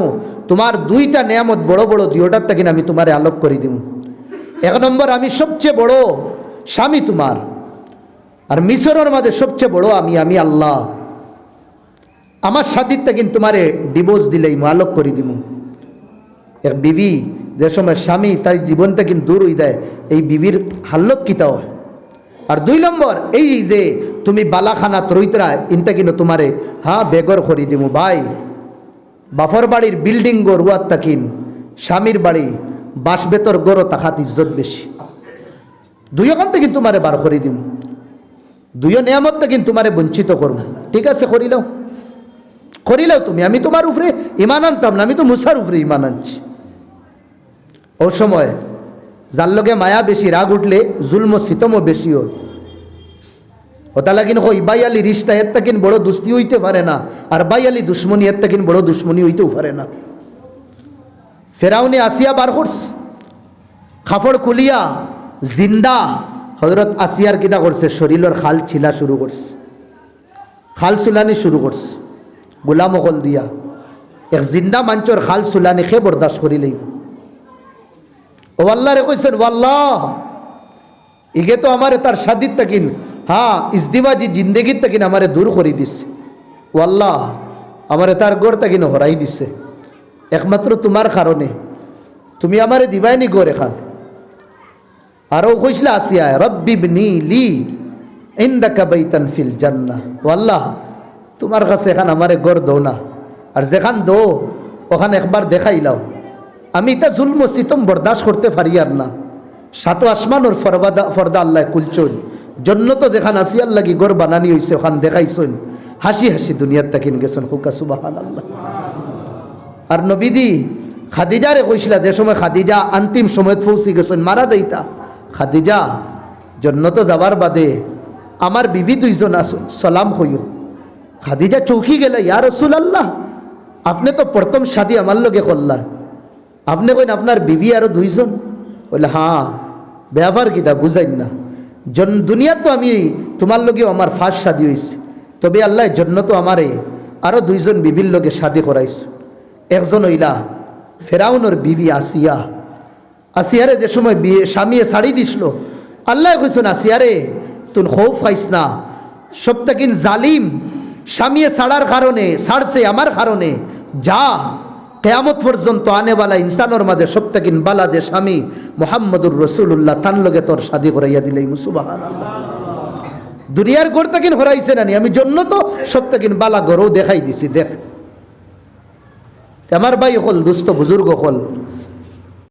তোমার দুইটা নিয়ামত বড় বড় দুইটার তাকিন আমি তোমারে আলোক করে দিব। এক নম্বর আমি সবচেয়ে বড় স্বামী তোমার, আর মিশরের মাঝে সবচেয়ে বড় আমি আল্লাহ, আমার সাদিত তাকিন তোমারে ডিভোর্স দিলেই আলোক করে দিব। এক বিবি যে সময় স্বামী তার জীবনটা কিন্তু দূর হয়ে যায়, এই বিবির হাল্লত কিতা হয়। আর 2 নম্বর এই যে তুমি বালাখানা ত্রৈতরা ইনটা কিনো তোমারে বেগর করি দিমু ভাই। বাপর বাড়ির বিল্ডিং গো রুয়াত তাকিন, স্বামীর বাড়ি বাস বেতর গড় তাহাত ইজ্জত বেশি। 2 ওখান থেকে তোমারে বার করে দিম, 2 নিয়ামত থেকে তোমারে বঞ্চিত করব। ঠিক আছে করিলাও তুমি, আমি তোমার উপরে ইমান আনতাম না, আমি তো মুসার উপরে ইমান আনছি। ও সময় যার লগে মায়া বেশি, রাগ উঠলে জুলম সিতমও বেশি হয়। ওটা লাগিন হই বাইয়ালি রিস্তা এর তাকিন বড় দুস্তি হইতে পারে না, আর বাইয়ালি দুশ্মনী এর তাকিন বড় দুশ্মনী হইতেও পারে না। ফেরাউনে আসিয়া বার করছে, খাফড় খুলিয়া জিন্দা হজরত আসিয়ার কিনা করছে, শরীরের খাল ছিলা শুরু করছে, খাল চুলানি শুরু করছে গোলাম অকল দিয়া। এক জিন্দা মাঞ্চর খাল চুলানি খে বরদাস্ত করিলেই। ও আল্লাহ রে কইছেন, ওয়াল্লাহ ইগে তো আমারে তার শাদিত তাকিন ইজদিবাজি জিন্দেগির তাকিন আমারে দূর করে দিচ্ছে। ওয়াল্লাহ আমারে তার গড় তাকিন হরাই দিছে, একমাত্র তোমার কারণে। তুমি আমারে দিবাইনি গড় এখান। আরও কইছিল আসিয়া, রব্বিবনি লি ইনদাকা বাইতান ফিল জান্নাহ। ওয়াল্লাহ তোমার কাছে এখান আমারে গড় দো না, আর যেখান দো ওখানে একবার দেখাইলাও। আমি এটা জুলম সিতম বরদাস্ত করতে পারি আর না। 7 আসমানোর ফরদা আল্লাহ কুলচন, জন্নত দেখান আসিয়ার লাগি গড় বানানি হয়েছে, ওখান দেখাইছেন। হাসি হাসি দুনিয়ার তাকিন গেছেন, হুকা সুবহানাল্লাহ। আর নবীদি খাদিজারে কইছিলা, যে সময় খাদিজা অন্তিম সময় পৌঁছি গেছেন মারা যাইতা, খাদিজা জন্নত যাবার বাদে আমার বিবি 2 জন আসুন, সালাম কইও। খাদিজা চৌকি গেলা, ইয়া রাসূলুল্লাহ আপনি তো প্রথম শাদী আমার লগে করলা, আপনি কইন আপনার বিবি আরো 2 জন? বলে ব্যাপার কিতা বুঝাইন না, দুনিয়া তো আমি তোমার লগে আমার ফার্স্ট শাদী হয়েছে, তবে আল্লাহ জন্য তো আমারে আরো 2 জন বিবির লগে শাদী করাইছ। একজন হইলা ফেরাউনের বিবি আসিয়া। আসিয়ারে যে সময় স্বামীয়ে শাড়ি দিছিল, আল্লাহ কইছেন আসিয়ারে তুই খৌফ খাইস না, সবটাকিন জালিম স্বামীয়ে ছাড়ার কারণে ছাড়ছে আমার কারণে, যা কেয়ামত পর্যন্ত আনেওয়ালা ইনসানোর মাঝে সবটাকিন বালা যে স্বামী মুহাম্মদুর রাসূলুল্লাহ তার লগে তোর শাদী করাইয়া দিলেই। সুবহানাল্লাহ। দুনিয়ার গড় তাকিন হরাইছে না, আমি জন্য তো সবটাকিন বালা গড়ও দেখাই দিছি। দেখ আমার ভাই হল দুস্থ বুজুর্গ হল,